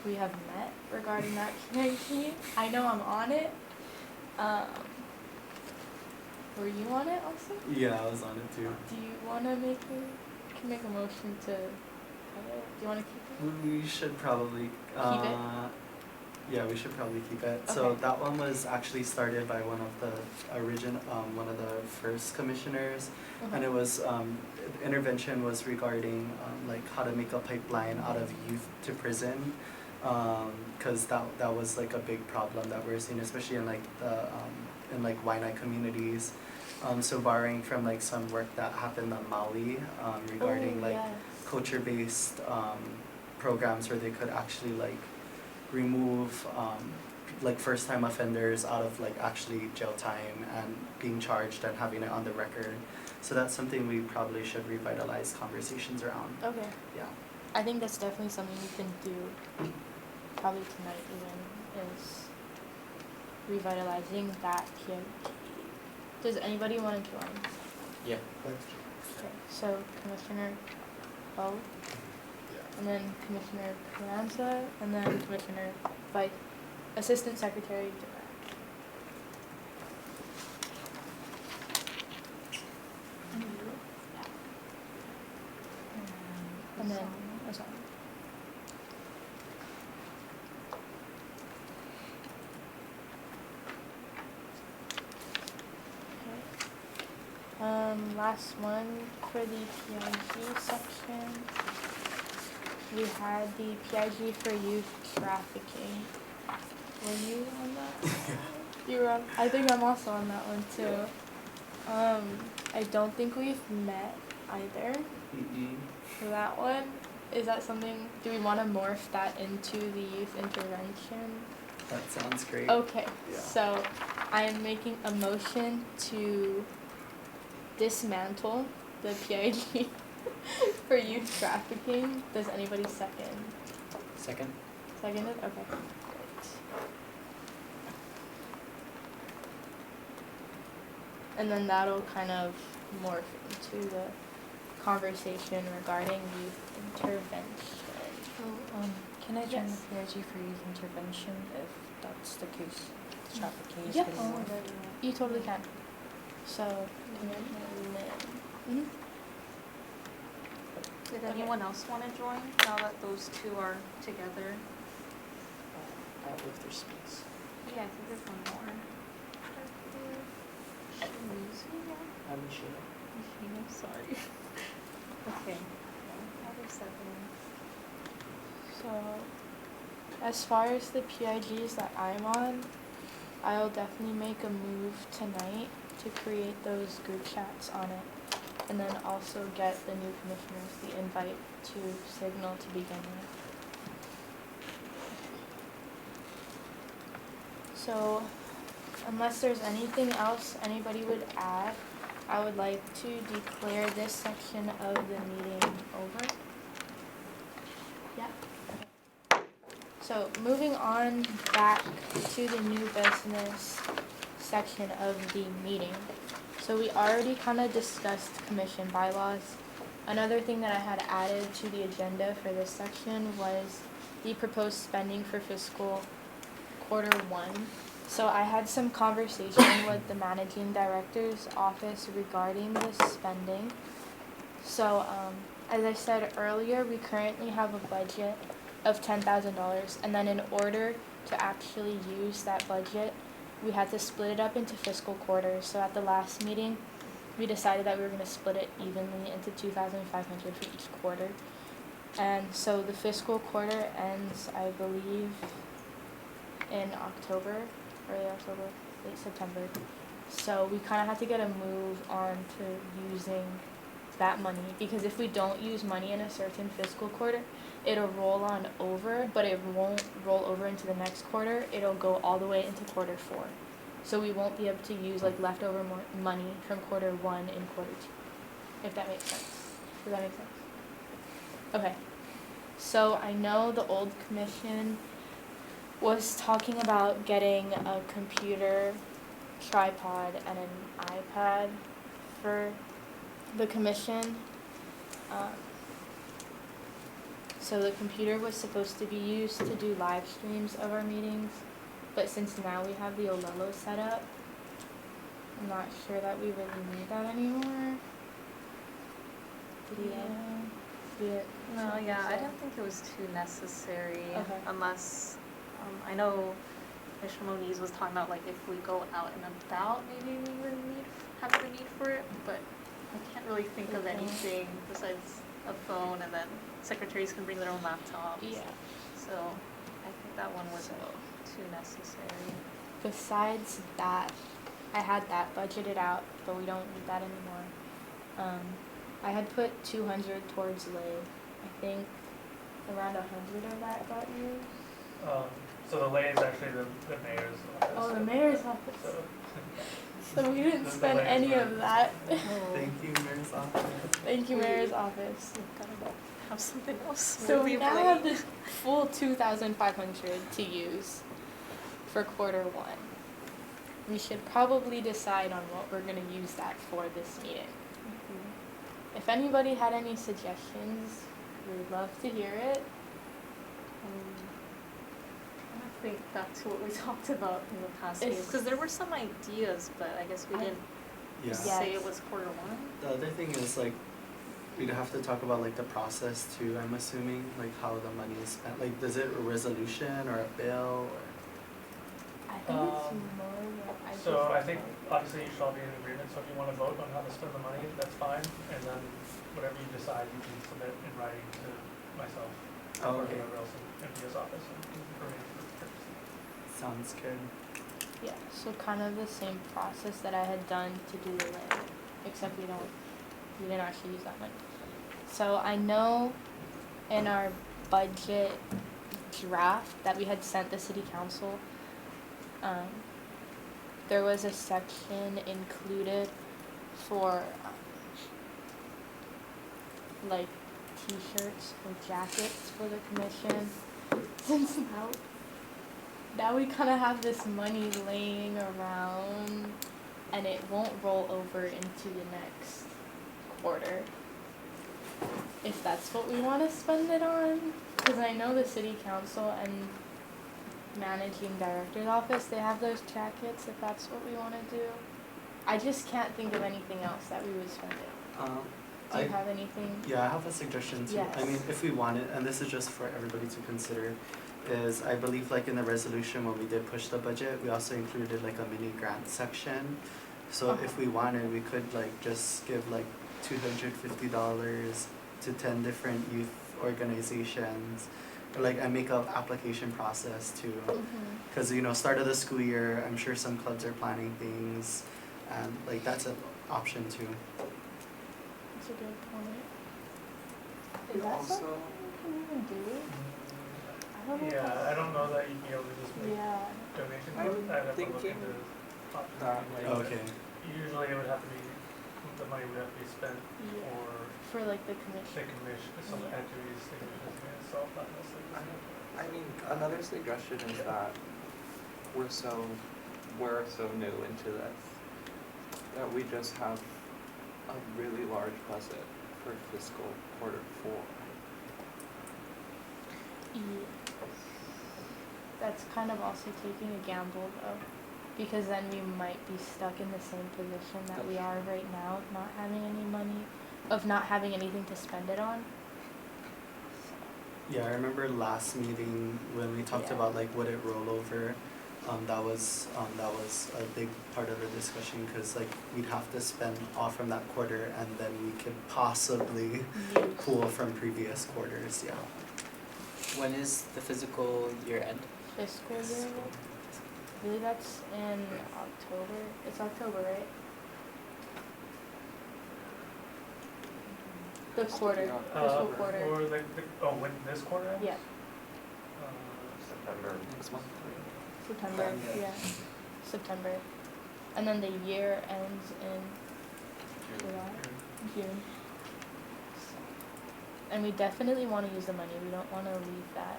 we have met regarding that PIG. I know I'm on it. Were you on it also? Yeah, I was on it too. Do you want to make a motion to? Do you want to keep it? We should probably Keep it? Yeah, we should probably keep it. So Okay. that one was actually started by one of the one of the first commissioners, and it was intervention was regarding like how to make a pipeline out of youth to prison, because that was like a big problem that we're seeing, especially in like the in like Waianae communities. So borrowing from like some work that happened on Maui regarding like culture-based programs where they could actually like remove like first-time offenders out of like actually jail time and being charged and having it on the record. So that's something we probably should revitalize conversations around. Okay. Yeah. I think that's definitely something we can do. Probably tonight even is revitalizing that PIG. Does anybody want to join? Yeah. Okay, so Commissioner O, Yeah. and then Commissioner Carranza, and then Commissioner Assistant Secretary Durant. And then Asana. Last one for the PIG section. We had the PIG for youth trafficking. Were you on that? You were on. I think I'm also on that one too. I don't think we've met either. For that one, is that something? Do we want to morph that into the youth intervention? That sounds great. Okay, Yeah. so I am making a motion to dismantle the PIG for youth trafficking. Does anybody second? Second. Seconded? Okay, great. And then that'll kind of morph into the conversation regarding youth intervention. Oh, can I join Yes. the PIG for youth intervention if that's the case? Trafficking is Yeah. getting more. You totally can. So, Commissioner Lynn. Mm-hmm. Did anyone else want to join now that those two are together? If there's space. Yeah, I think there's one more. I'm Sheena. Sorry. Okay. Out of 7. So, as far as the PIGs that I'm on, I'll definitely make a move tonight to create those group chats on it, and then also get the new commissioners the invite to Signal to begin with. So, unless there's anything else anybody would add, I would like to declare this section of the meeting over. Yeah. So, moving on back to the new business section of the meeting. So we already kind of discussed commission bylaws. Another thing that I had added to the agenda for this section was the proposed spending for fiscal quarter 1. So I had some conversation with the managing director's office regarding this spending. So as I said earlier, we currently have a budget of $10,000, and then in order to actually use that budget, we had to split it up into fiscal quarters. So at the last meeting, we decided that we were going to split it evenly into $2,500 for each quarter. And so the fiscal quarter ends, I believe, in October, early October, late September. So we kind of had to get a move on to using that money, because if we don't use money in a certain fiscal quarter, it'll roll on over, but it won't roll over into the next quarter. It'll go all the way into quarter 4. So we won't be able to use like leftover money from quarter 1 in quarter 2, if that makes sense. Does that make sense? Okay. So I know the old commission was talking about getting a computer, tripod, and an iPad for the commission. So the computer was supposed to be used to do live streams of our meetings, but since now we have the Olelo set up, I'm not sure that we really need that anymore. No, yeah, I didn't think it was too necessary. Okay. Unless, I know Commissioner Moniz was talking about like if we go out and about, maybe we would have the need for it, but I can't really think of anything besides a phone, and then secretaries can bring their own laptops. Yeah. So I think that one wasn't too necessary. Besides that, I had that budgeted out, but we don't need that anymore. I had put 200 towards lay. I think around 100 of that got used. So the lay is actually the mayor's office. Oh, the mayor's office. So, So we didn't The spend lay's any not- of that. Thank you, Mayor's office. Thank you, mayor's office. Gotta have something else. So we Really now late. have this full 2,500 to use for quarter 1. we should probably decide on what we're gonna use that for this meeting. If anybody had any suggestions, we'd love to hear it. I think back to what we talked about in the past meetings, It's- because there were some ideas, but I guess we didn't Yeah. Yeah. say it was quarter one. The other thing is like, we'd have to talk about like the process too, I'm assuming, like how the money is spent. Like, is it a resolution or a bill or? I think it's more So I think obviously you should all be in agreement, so if you wanna vote on how to spend the money, that's fine, and then whatever you decide, you can submit in writing to myself or Okay. whoever else in MPS office and for me for purposes. Sounds good. Yeah, so kind of the same process that I had done to do the land, except we didn't actually use that money. So I know in our budget draft that we had sent the city council, there was a section included for like t-shirts or jackets for the commission. Since now we kind of have this money laying around and it won't roll over into the next quarter. If that's what we want to spend it on, because I know the city council and managing director's office, they have those jackets if that's what we want to do. I just can't think of anything else that we would spend it. Do you have anything? Yeah, I have a suggestion too. I mean, Yes. if we want it, and this is just for everybody to consider, is I believe like in the resolution when we did push the budget, we also included like a mini grant section. So if we wanted, we could like just give like $250 to 10 different youth organizations, or like a make-up application process too. Because you know, start of the school year, I'm sure some clubs are planning things, and like that's an option too. That's a good point. We Is that also, something we can even do? I don't know. Yeah, I don't know that you'd be able to just make Yeah. donations, I'm I'd have to look thinking into options. that, like, Okay. Usually it would have to be, the money would have to be spent Yeah. for For like the commission. the commission, some Yeah. activities the commission's gonna itself, not necessarily. I mean, another suggestion is that we're so new into this, that we just have a really large budget for fiscal quarter 4. Yeah. That's kind of also taking a gamble though, because then we might be stuck in the same position that we are right now, of not having any money, of not having anything to spend it on. Yeah, I remember last meeting when we talked Yeah. about like would it roll over, that was a big part of the discussion, because like we'd have to spend all from that quarter and then we could possibly pool from previous quarters, yeah. When is the physical year end? Fiscal year, I believe that's in October. It's October, right? The quarter, fiscal quarter. Or when this quarter ends? Yeah, September. Next month. September, yeah, September. And then the year ends in July, June. And we definitely wanna use the money, we don't wanna leave that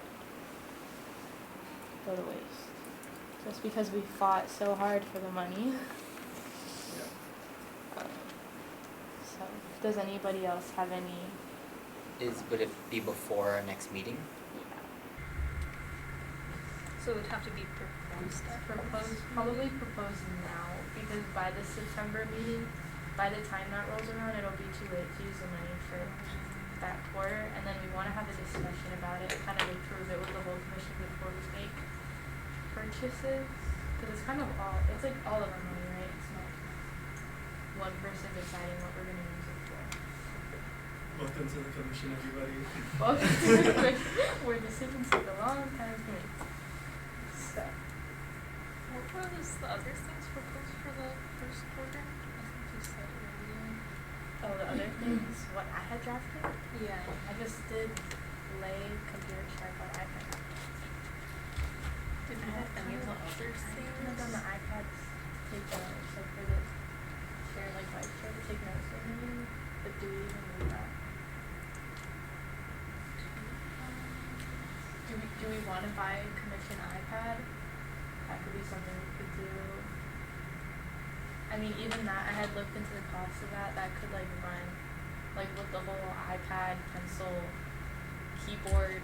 go to waste. Just because we fought so hard for the money. So, does anybody else have any? Would it be before our next meeting? Yeah. So it would have to be proposed. Probably propose now, because by the September meeting, by the time that rolls around, it'll be too late to use the money for that quarter, and then we wanna have a discussion about it, kind of approve it with the whole commission before we make purchases, cause it's kind of it's like all of our money, right? It's not one person deciding what we're gonna use it for. Welcome to the commission, everybody. Welcome to the commission, where decisions take a long time to make. So, What was the other things proposed for the first quarter? I think you said earlier. oh, the other things, what I had drafted? Yeah. I just did lay, computer, tripod, iPad. Did you have any of the other I things? haven't done the iPads, take notes, like for the share, like vice chair to take notes of me, but do we even need that? Do we wanna buy a commission iPad? That could be something we could do. I mean, even that, I had looked into the cost of that. That could like run, like with the whole iPad, pencil, keyboard,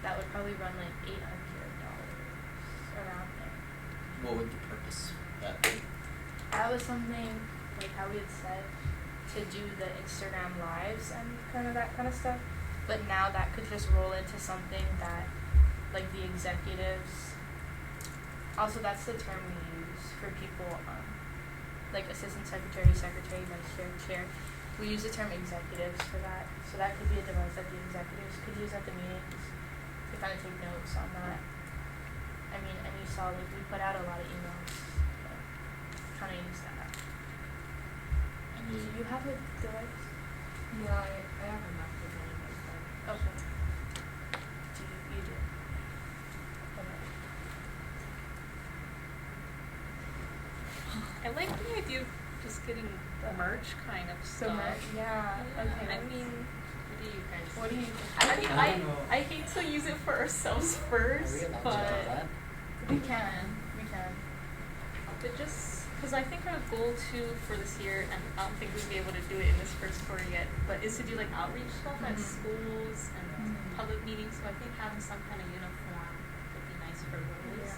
that would probably run like $800 around there. What would the purpose of that be? That was something like how we had said to do the Instagram lives and kind of that kind of stuff. But now that could just roll into something that, like the executives. Also, that's the term we use for people, like assistant secretary, secretary, vice chair, chair. We use the term executives for that. So that could be a device that the executives could use at the meetings to kind of take notes on that. I mean, and you saw like we put out a lot of emails, kind of use that. Do you have a device? Yeah, I have a MacBook on my phone. Okay. You do? Okay. I like the idea of just getting merch kind of stuff. Yeah. Okay. I mean, what do you guys? What do you think? I mean, I hate to use it for ourselves first, but We can. but just because I think our goal too for this year, and I don't think we'll be able to do it in this first quarter yet, but is to do like outreach stuff at schools and public meetings. So I think having some kind of uniform would be nice for those.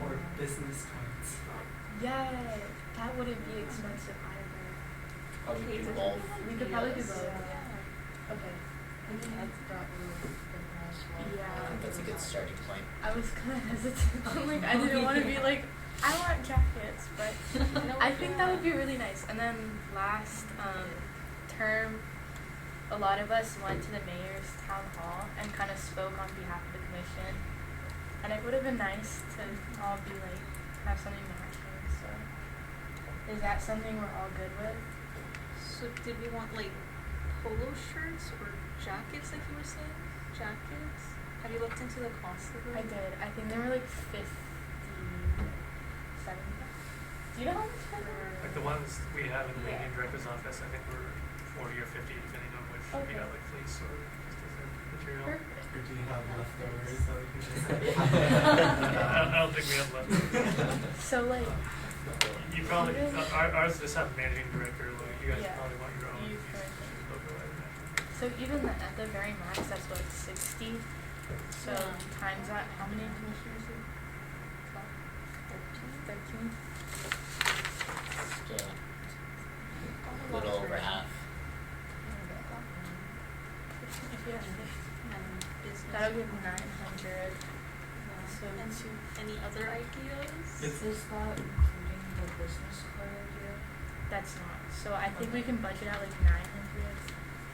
Or business cards. Yeah, that wouldn't be expensive either. Probably do to both. We could probably do Yes. both. Yeah. Okay. I Yeah. think that's a good starting point. I was kind of hesitant. I'm like, I didn't want to be like, I want jackets, but I think that would be really nice. And then last term, a lot of us went to the mayor's town hall and kind of spoke on behalf of the commission. And it would have been nice to all be like, have something matching. So, is that something we're all good with? So did we want like polo shirts or jackets, like you were saying? Jackets? Have you looked into the cost of them? I did. I think they were like 57. Do you know how much they were? Like the ones we have in the Yeah. Canadian director's office, I think were 40 or 50 depending on which Okay. you got like fleece or just as a material. Perfect. Or do you have leftovers that we can just I don't think we have left. So like, You probably Really? ours just have managing director. Like, you guys Yeah. probably want your own Youth piece Commission. logo, I imagine. so even at the very max, that's what 60. So times that, how many commissioners? 13. Still a little over half. If you have 50. And business. That'll give 900. So And any other ideas? It's- Is that including the business card idea? That's not. So I think we can budget out like 900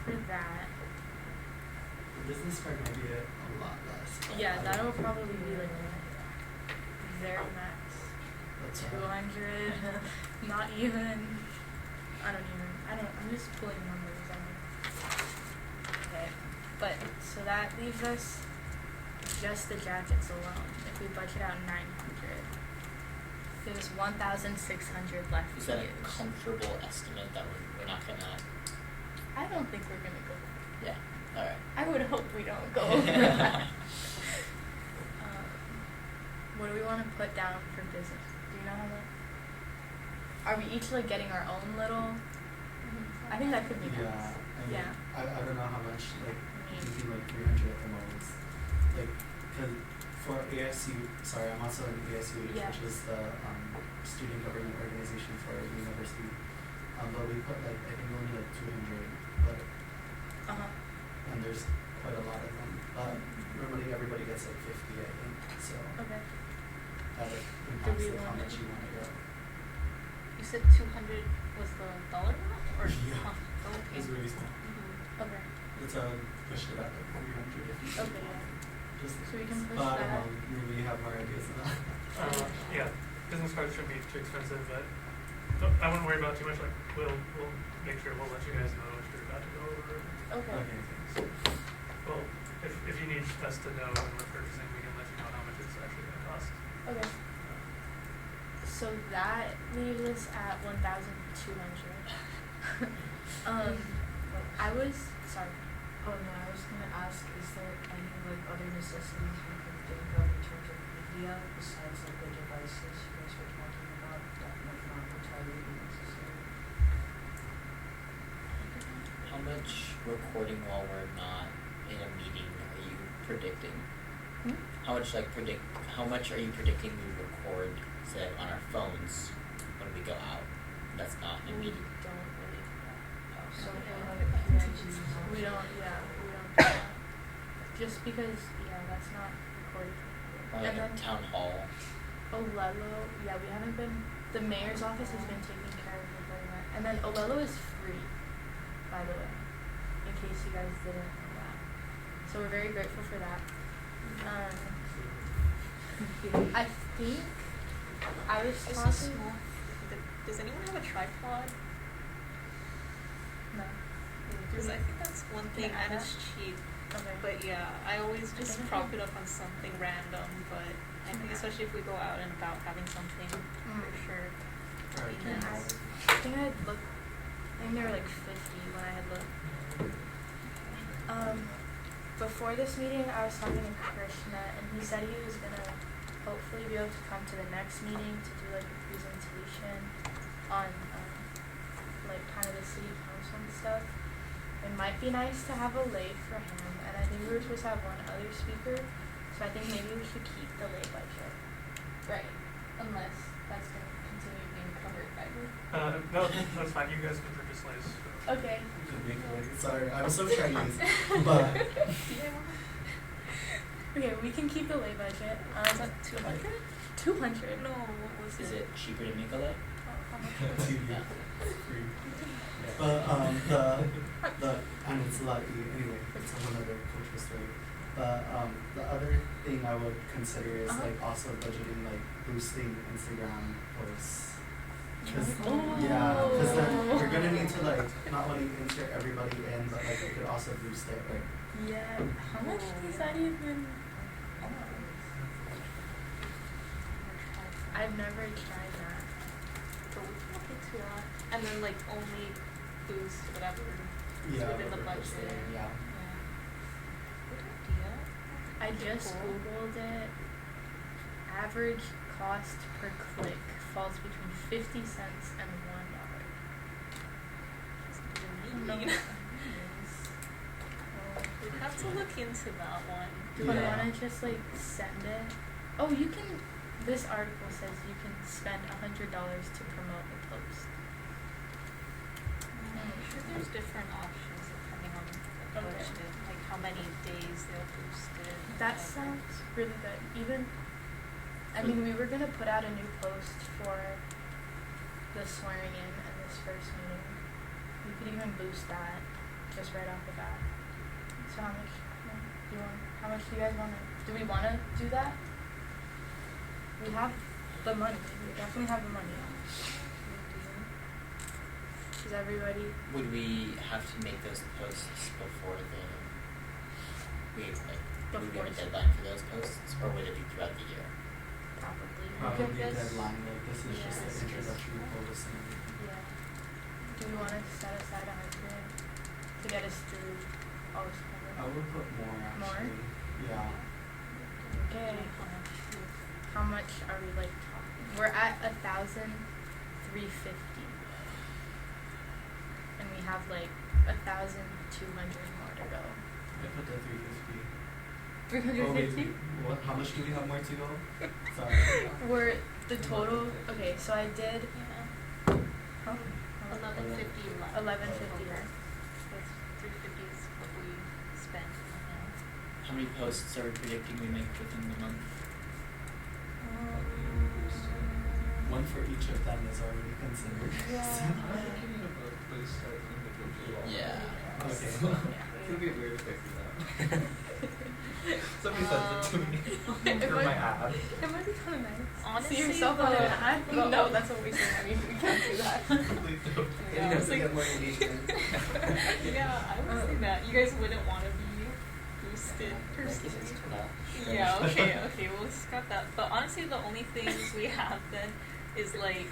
for that. The business card might be a lot less. but Yeah, I that'll don't- probably be like their max. That's 200. Not even. I'm just pulling numbers. Okay. But so that leaves us just the jackets alone. If we budget out 900, there's 1,600 left Is to that a use. comfortable estimate that we're not gonna? I don't think we're gonna go. Yeah. All right. I would hope we don't go over that. What do we want to put down for business? Do you know how much? Are we each like getting our own little? I think that could be Yeah, nice. I mean, Yeah. I don't know how much, like, I mean, maybe like 300 at the most. Like, cause for ASU, sorry, I'm also in ASU, Yeah. which is the student government organization for the university. But we put like, I think only like 200, but, and there's quite a lot of them. Normally everybody gets like 50, I think, so Okay. that like we impacts like how want much it? you wanna go. You said 200 was the dollar amount? Or Yeah. okay. It's really small. Okay. Let's push it up like 300 if you Okay. want. Just, So we can push but I that. don't know, maybe you have more ideas than that. Yeah, business cards shouldn't be too expensive, but I wouldn't worry about too much. Like we'll make sure we'll let you guys know if you're about to go over Okay. Okay. things. Well, if you need us to know when we're purchasing, we can let you know how much it's actually going to cost. Okay. So that leaves us at 1,200. I was sorry. Oh no, I was gonna ask, is there any like other necessities we can think of in terms of media besides like the devices you guys were talking about that might which I believe is necessary. How much recording while we're not in a meeting are you predicting? Hmm? How much are you predicting we record, say, on our phones when we go out? That's not in a We meeting. don't really do that. So Okay. for like PIGs, we don't do that. Just because, that's not recorded. Or like And a then- town hall. Olelo, we haven't been, the mayor's office has been taking care of recording that. And then Olelo is free, by the way, in case you guys didn't know that. So we're very grateful for that. I think I was It's a talking. small. Does anyone have a tripod? No. Because I think that's one Can I thing, add and that? it's cheap. Okay. But yeah, I always just Okay. prop it up on something random. But I think especially if we go out and about having something for sure. Alright, Even I as- think I had looked. I think they were like 50 when I had looked. Before this meeting, I was talking to Krishna, and he said he was gonna hopefully be able to come to the next meeting to do like a presentation on like kind of the city council and stuff. It might be nice to have a lay for him, and I think we were supposed to have one other speaker, so I think maybe we should keep the lay budget. Right. Unless that's going to continue being covered by the. No, that's fine, you guys can purchase lace. Okay. Sorry, I'm so Chinese, but Okay, we can keep the lay budget. Is that 200? 200. No, what was Is it cheaper to make a lay? How much was it? Yeah. but and it's a lot anyway. It's a whole other cultural story. But the other thing I would consider is like also budgeting like boosting Instagram posts. Cause yeah, because then we're gonna need to like not only insert everybody in, but like we could also boost it, right? Yeah. How much does that even? I've never tried that. But we can look into that. And then like only boost whatever is Yeah, within the whatever goes budget. there, yeah. Good idea. I just Cool. googled it. Average cost per click falls between 50 cents and $1. Unique. We'd have to look into that one. Do we wanna just like send it? Oh, you can. This article says you can spend $100 to promote a post. I'm sure there's different options depending on the Okay. budget, like how many days they'll boost it. That whatever. sounds really good. Even, I mean, we were gonna put out a new post for the swearing in and this first meeting. We could even boost that just right off the bat. So how much? How much do you guys wanna? Do we wanna do that? We have the money. We definitely have the money. Is everybody? Would we have to make those posts before would we have Before a the- deadline for those posts, or would it be throughout the year? Probably. Probably Okay. deadline, like this is Yeah. just the introductory post and everything. Yeah. Do we want to set aside 100 to get us through all this I cover? would put more actually. Yeah. Okay. How much are we like talking? We're at 1,350, and we have like 1,200 more to go. I put the 350. 350? What? How much do we have more to go? Sorry. We're the total. Okay, so I did. Yeah. Huh? 1150 left. 1150 left. So it's 350 is what we spent right now. How many posts are we predicting we make within the month? One for each of them is already considered. Yeah. Yeah. Okay. It's gonna be weird if I do that. Somebody sends it to me for my ad. It might be kind of nice. Honestly, See yourself on an the- ad? No, that's a waste of money. We can't do that. Please don't. Yeah, I was like, get more engagement. yeah, I was thinking that. You guys wouldn't want to be boosted personally. No. Yeah, okay, we'll scrap that. But honestly, the only things we have then is like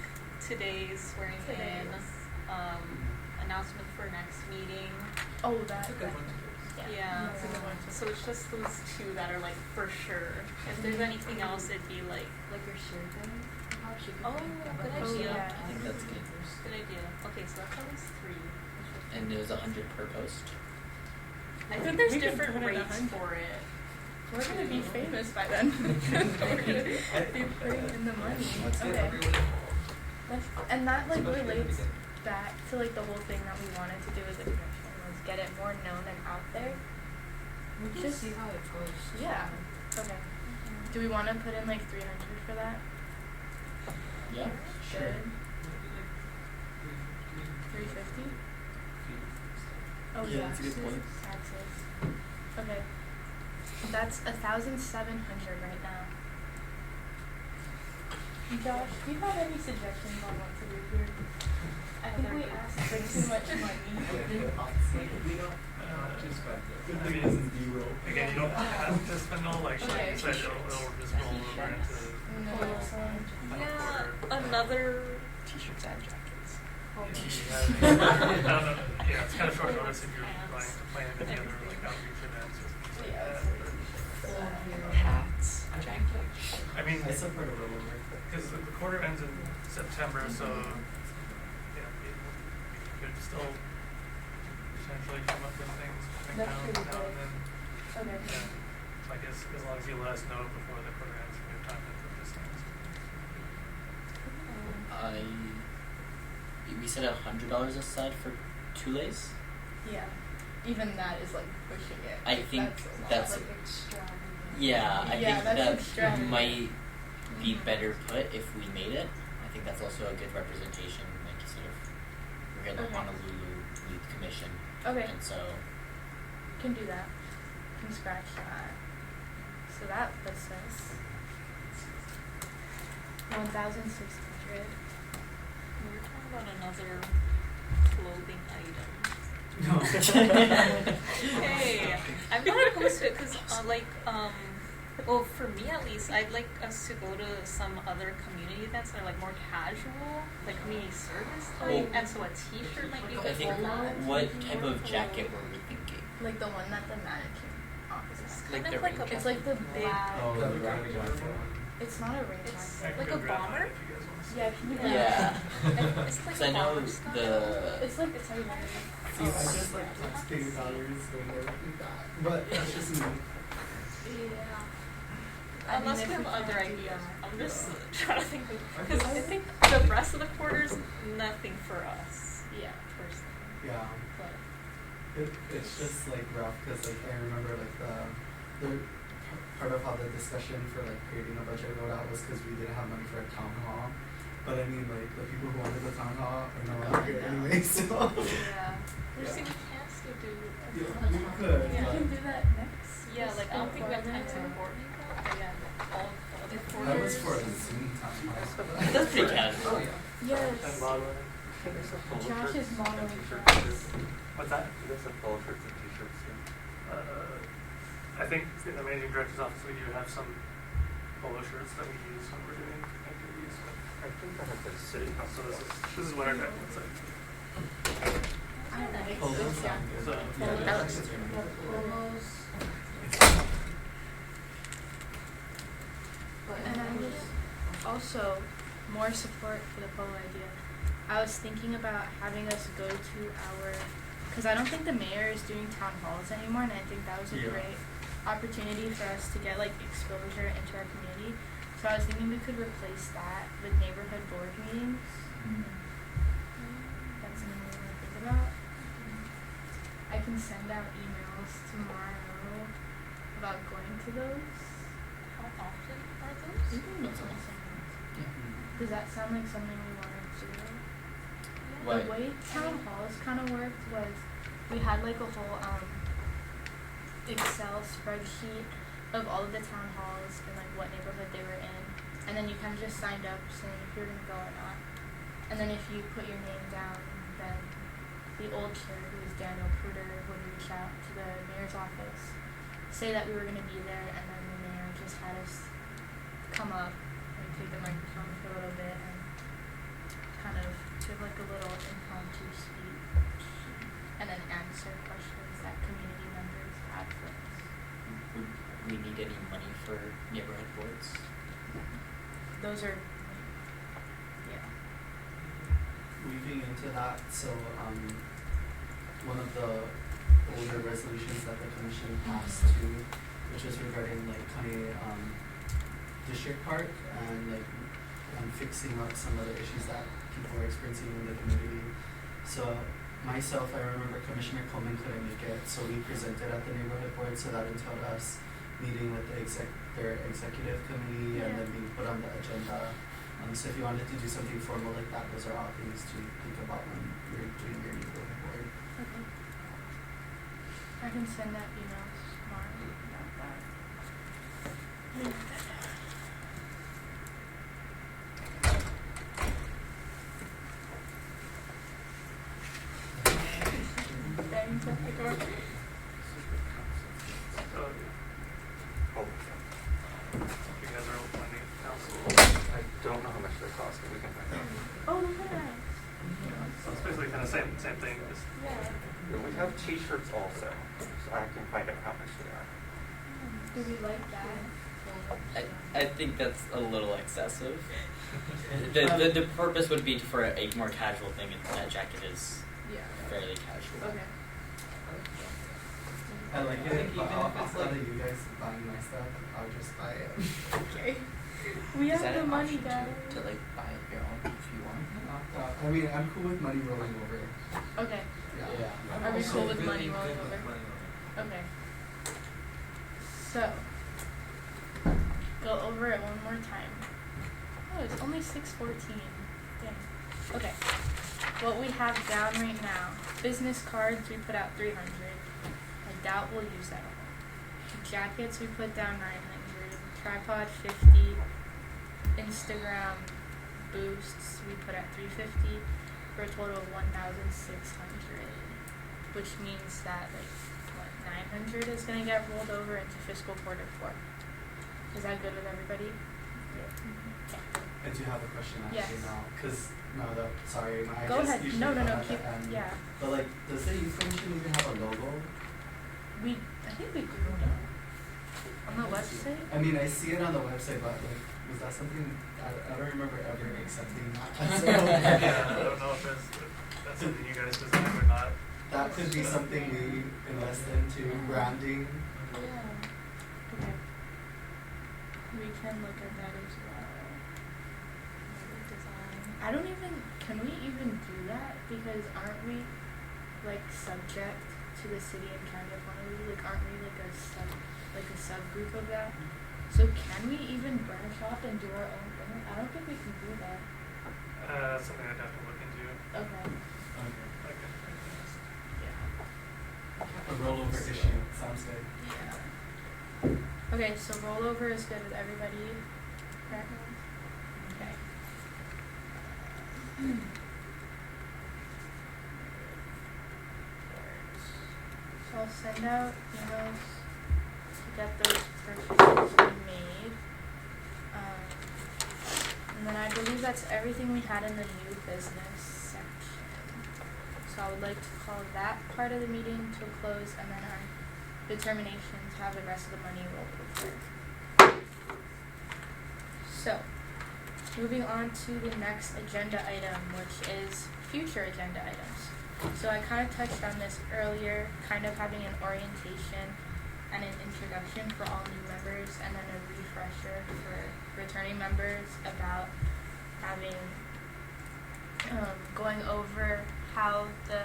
today's swearing in, announcement for next meeting. Oh, that. It's a good one to do. Yeah. That's a good one. So it's just those two that are like for sure. If there's anything else, it'd be like Like your survey? Oh, good Oh, idea. yeah. I think that's good. Good idea. Okay, so that's at least 3. And it was 100 per post. I think there's We could different put it rates 100. for it. We're gonna be famous by then. We're gonna be putting in the money. Okay. And that like relates back to like the whole thing that we wanted to do as a commission was get it more known and out there. We can Just- see how it goes. Yeah. Okay. Do we want to put in like 300 for that? Yeah. Good. 350. Oh Yeah, that's a good point. Taxes. Okay. That's 1,700 right now. Josh, do you have any suggestions on what to do here? I think we asked for too much money. Again, you don't have to spend all, like, Okay. you said, it'll just roll over into No. final Yeah, quarter. another. T-shirts and jackets. I don't know, yeah, it's kind of short notice if you're going to plan any other, like, outreach events or something like that. Hats, jackets. I mean, I support a rollover. because the quarter ends in September, so, yeah, we could still potentially come up with things between That's now pretty and good. then. Okay. Yeah, I guess as long as you let us know before the quarter ends, we have time to put this thing. We said $100 aside for Tules. Yeah. Even that is like pushing it. I think that's like extravagant. yeah. I Yeah, think that's that extravagant. might be better put if we made it. I think that's also a good representation, like you said, of we're the Okay. Honolulu Youth Commission, Okay. and so Can do that. Can scratch that. So that puts us 1,600. We were talking about another clothing item. No. Hey, I'm not opposed to it because, well, for me at least, I'd like us to go to some other community events that are like more casual, like community service type, and so a T-shirt might be a I good think one. what type of jacket were we thinking? Like the one that the mannequin offers. Kind Like of the like a, It's like the big. Oh, the rain jacket. It's not a rain It's jacket. like a bomber. If you guys want to see. Yeah, can you Yeah. It's like So I a know bomber style. It's like it's how you want it. See, I just like taxpayer dollars when they're like that. But that's just me. Yeah. I mean, Unless if we have we other can't do ideas. that. I'm just trying to think because I think the rest of the quarters nothing for us Yeah. personally. Yeah. But It's just like rough because like I remember like the part of how the discussion for like creating a budget rolled out was because we didn't have money for a town hall. But I mean like the people who wanted the town hall are no longer here anyway, so yeah, there's Yeah. a chance to do. yeah, we could. We Yeah. can do that next. Yeah, like I don't think we have time to Quarter. coordinate that. But yeah, all the other That quarters. was for the Zoom town hall. That's pretty casual. Yes. And modeling. Josh is modeling for us. What's that? You guys have polo shirts and t-shirts too? I think in the managing director's office, we do have some polo shirts that we use when we're doing activities. I think I have the city So council. this is what our guide looks like. I like Polos this, yeah. sound good. So, Yeah, That looks looks good. good. Polos. And I was also more support for the polo idea. I was thinking about having us go to our, because I don't think the mayor is doing town halls anymore, and I think that was a Yeah. great opportunity for us to get like exposure into our community. So I was thinking we could replace that with neighborhood board meetings. That's something we want to think about. I can send out emails tomorrow about going to those. How often are those? Once a month. Does that sound like something we want to do? What? The way town halls kind of worked was we had like a whole Excel spreadsheet of all of the town halls and like what neighborhood they were in, and then you kind of just signed up saying if you're gonna go or not. And then if you put your name down, then the old chair, who was Daniel Pruder, would reach out to the mayor's office, say that we were gonna be there, and then the mayor just had us come up and take the microphone for a little bit and kind of give like a little impromptu speech and then answer questions that community members had for us. Would we need any money for neighborhood boards? Those are weaving into that, so one of the older resolutions that the commission passed too, which was regarding like county district park and like fixing up some of the issues that people were experiencing in the community. So myself, I remember Commissioner Coleman couldn't make it, so we presented at the neighborhood board, so that entailed us meeting with their executive committee and then being put on the agenda. So if you wanted to do something formal like that, those are all things to think about when you're doing your neighborhood board. Okay. I can send out emails tomorrow about that. Thanks, I got it. Oh, You guys are appointing council. I don't know how much they cost, but we can find out. Oh, look at that. So it's basically kind of same thing, just Yeah, we have t-shirts also, so I can find out how much they are. Do we like that? I think that's a little excessive. The purpose would be for a more casual thing, and that jacket is fairly casual. Okay. I like I it, think but even if it's outside like- of you guys buying my stuff, I'll just buy it. Okay. We Is have that the an money, option Dad. to like buy your own if you want? I mean, I'm cool with money rolling over. Okay. Yeah. Are we cool with money rolling over? Okay. So, go over it one more time. Oh, it's only 6:14. Dang. Okay. What we have down right now, business cards, we put out 300. I doubt we'll use that all. Jackets, we put down 900. Tripod, 50. Instagram boosts, we put at 350 for a total of 1,600, which means that like what 900 is gonna get rolled over into fiscal quarter 4. Is that good with everybody? Okay. I do have a question actually Yes. now, sorry, my Go ideas ahead. usually No, come at keep. the end. Yeah. But like, does the youth commission even have a logo? I think we do. On the website. I mean, I see it on the website, but like, was that something I don't remember ever accepting that. So, yeah, I don't know if that's something you guys design or not. that could be something we invest into, branding. Yeah. Okay. We can look at that as well. Maybe design. I don't even. Can we even do that? Because aren't we like subject to the city and county of Honolulu? Like, aren't we like a subgroup of that? So can we even branch off and do our own thing? I don't think we can do that. That's something I'd have to look into. Okay. Okay. Yeah. A rollover issue, sounds good. Yeah. Okay, so rollover is good with everybody. Correct? Okay. So I'll send out emails to get those purchases made. And then I believe that's everything we had in the new business section. So I would like to call that part of the meeting to a close, and then our determination to have the rest of the money roll over. So, moving on to the next agenda item, which is future agenda items. So I kind of touched on this earlier, kind of having an orientation and an introduction for all new members, and then a refresher for returning members about having, going over how the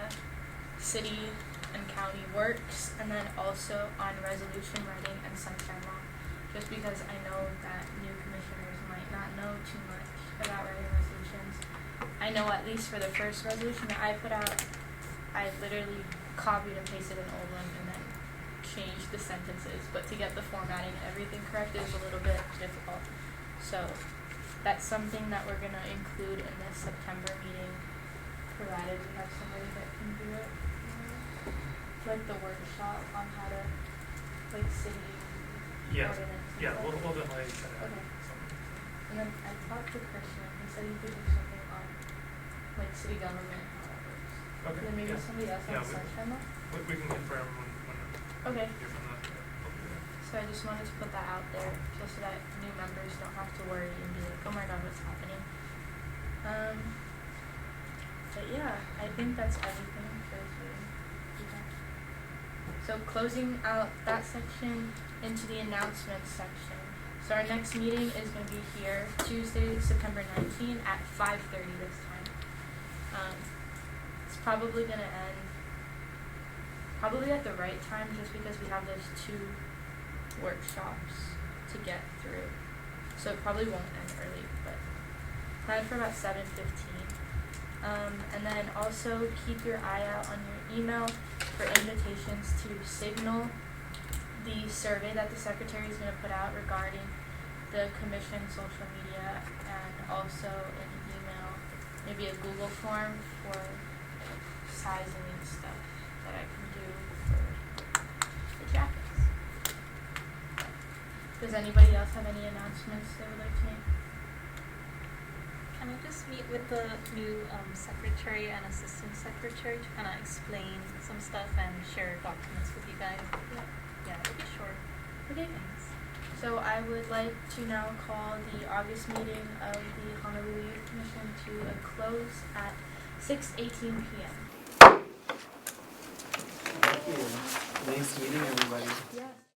city and county works, and then also on resolution writing and sunshine law, just because I know that new commissioners might not know too much about writing resolutions. I know at least for the first resolution that I put out, I literally copied and pasted an old one and then changed the sentences, but to get the formatting and everything correct is a little bit difficult. So that's something that we're gonna include in this September meeting, provided we have somebody that can do it. Like the workshop on how to, like, city Yeah. ordinance. and Yeah, stuff. we'll definitely try to have Okay. something. And then I talked to Christian, he said he could do something on, like, city government, how that works. Okay. And then maybe Yeah. somebody else Yeah, on sunshine law? we can confirm when Okay. we hear from the. So I just wanted to put that out there, just so that new members don't have to worry and be like, oh my god, what's happening? But yeah, I think that's everything for this meeting. Okay. So closing out that section into the announcements section. So our next meeting is going to be here Tuesday, September 19 at 5:30 this time. It's probably going to end probably at the right time just because we have those 2 workshops to get through. So it probably won't end early, but plan for about 7:15. And then also keep your eye out on your email for invitations to Signal, the survey that the secretary is going to put out regarding the commission social media, and also an email, maybe a Google form for sizing and stuff that I can do for the jackets. Does anybody else have any announcements they would like to make? Can I just meet with the new secretary and assistant secretary to kind of explain some stuff and share documents with you guys? Yeah, it'll be short. Okay. Thanks. So I would like to now call the August meeting of the Honolulu Youth Commission to a close at 6:18 p.m. Thank you. Nice meeting everybody. Yes.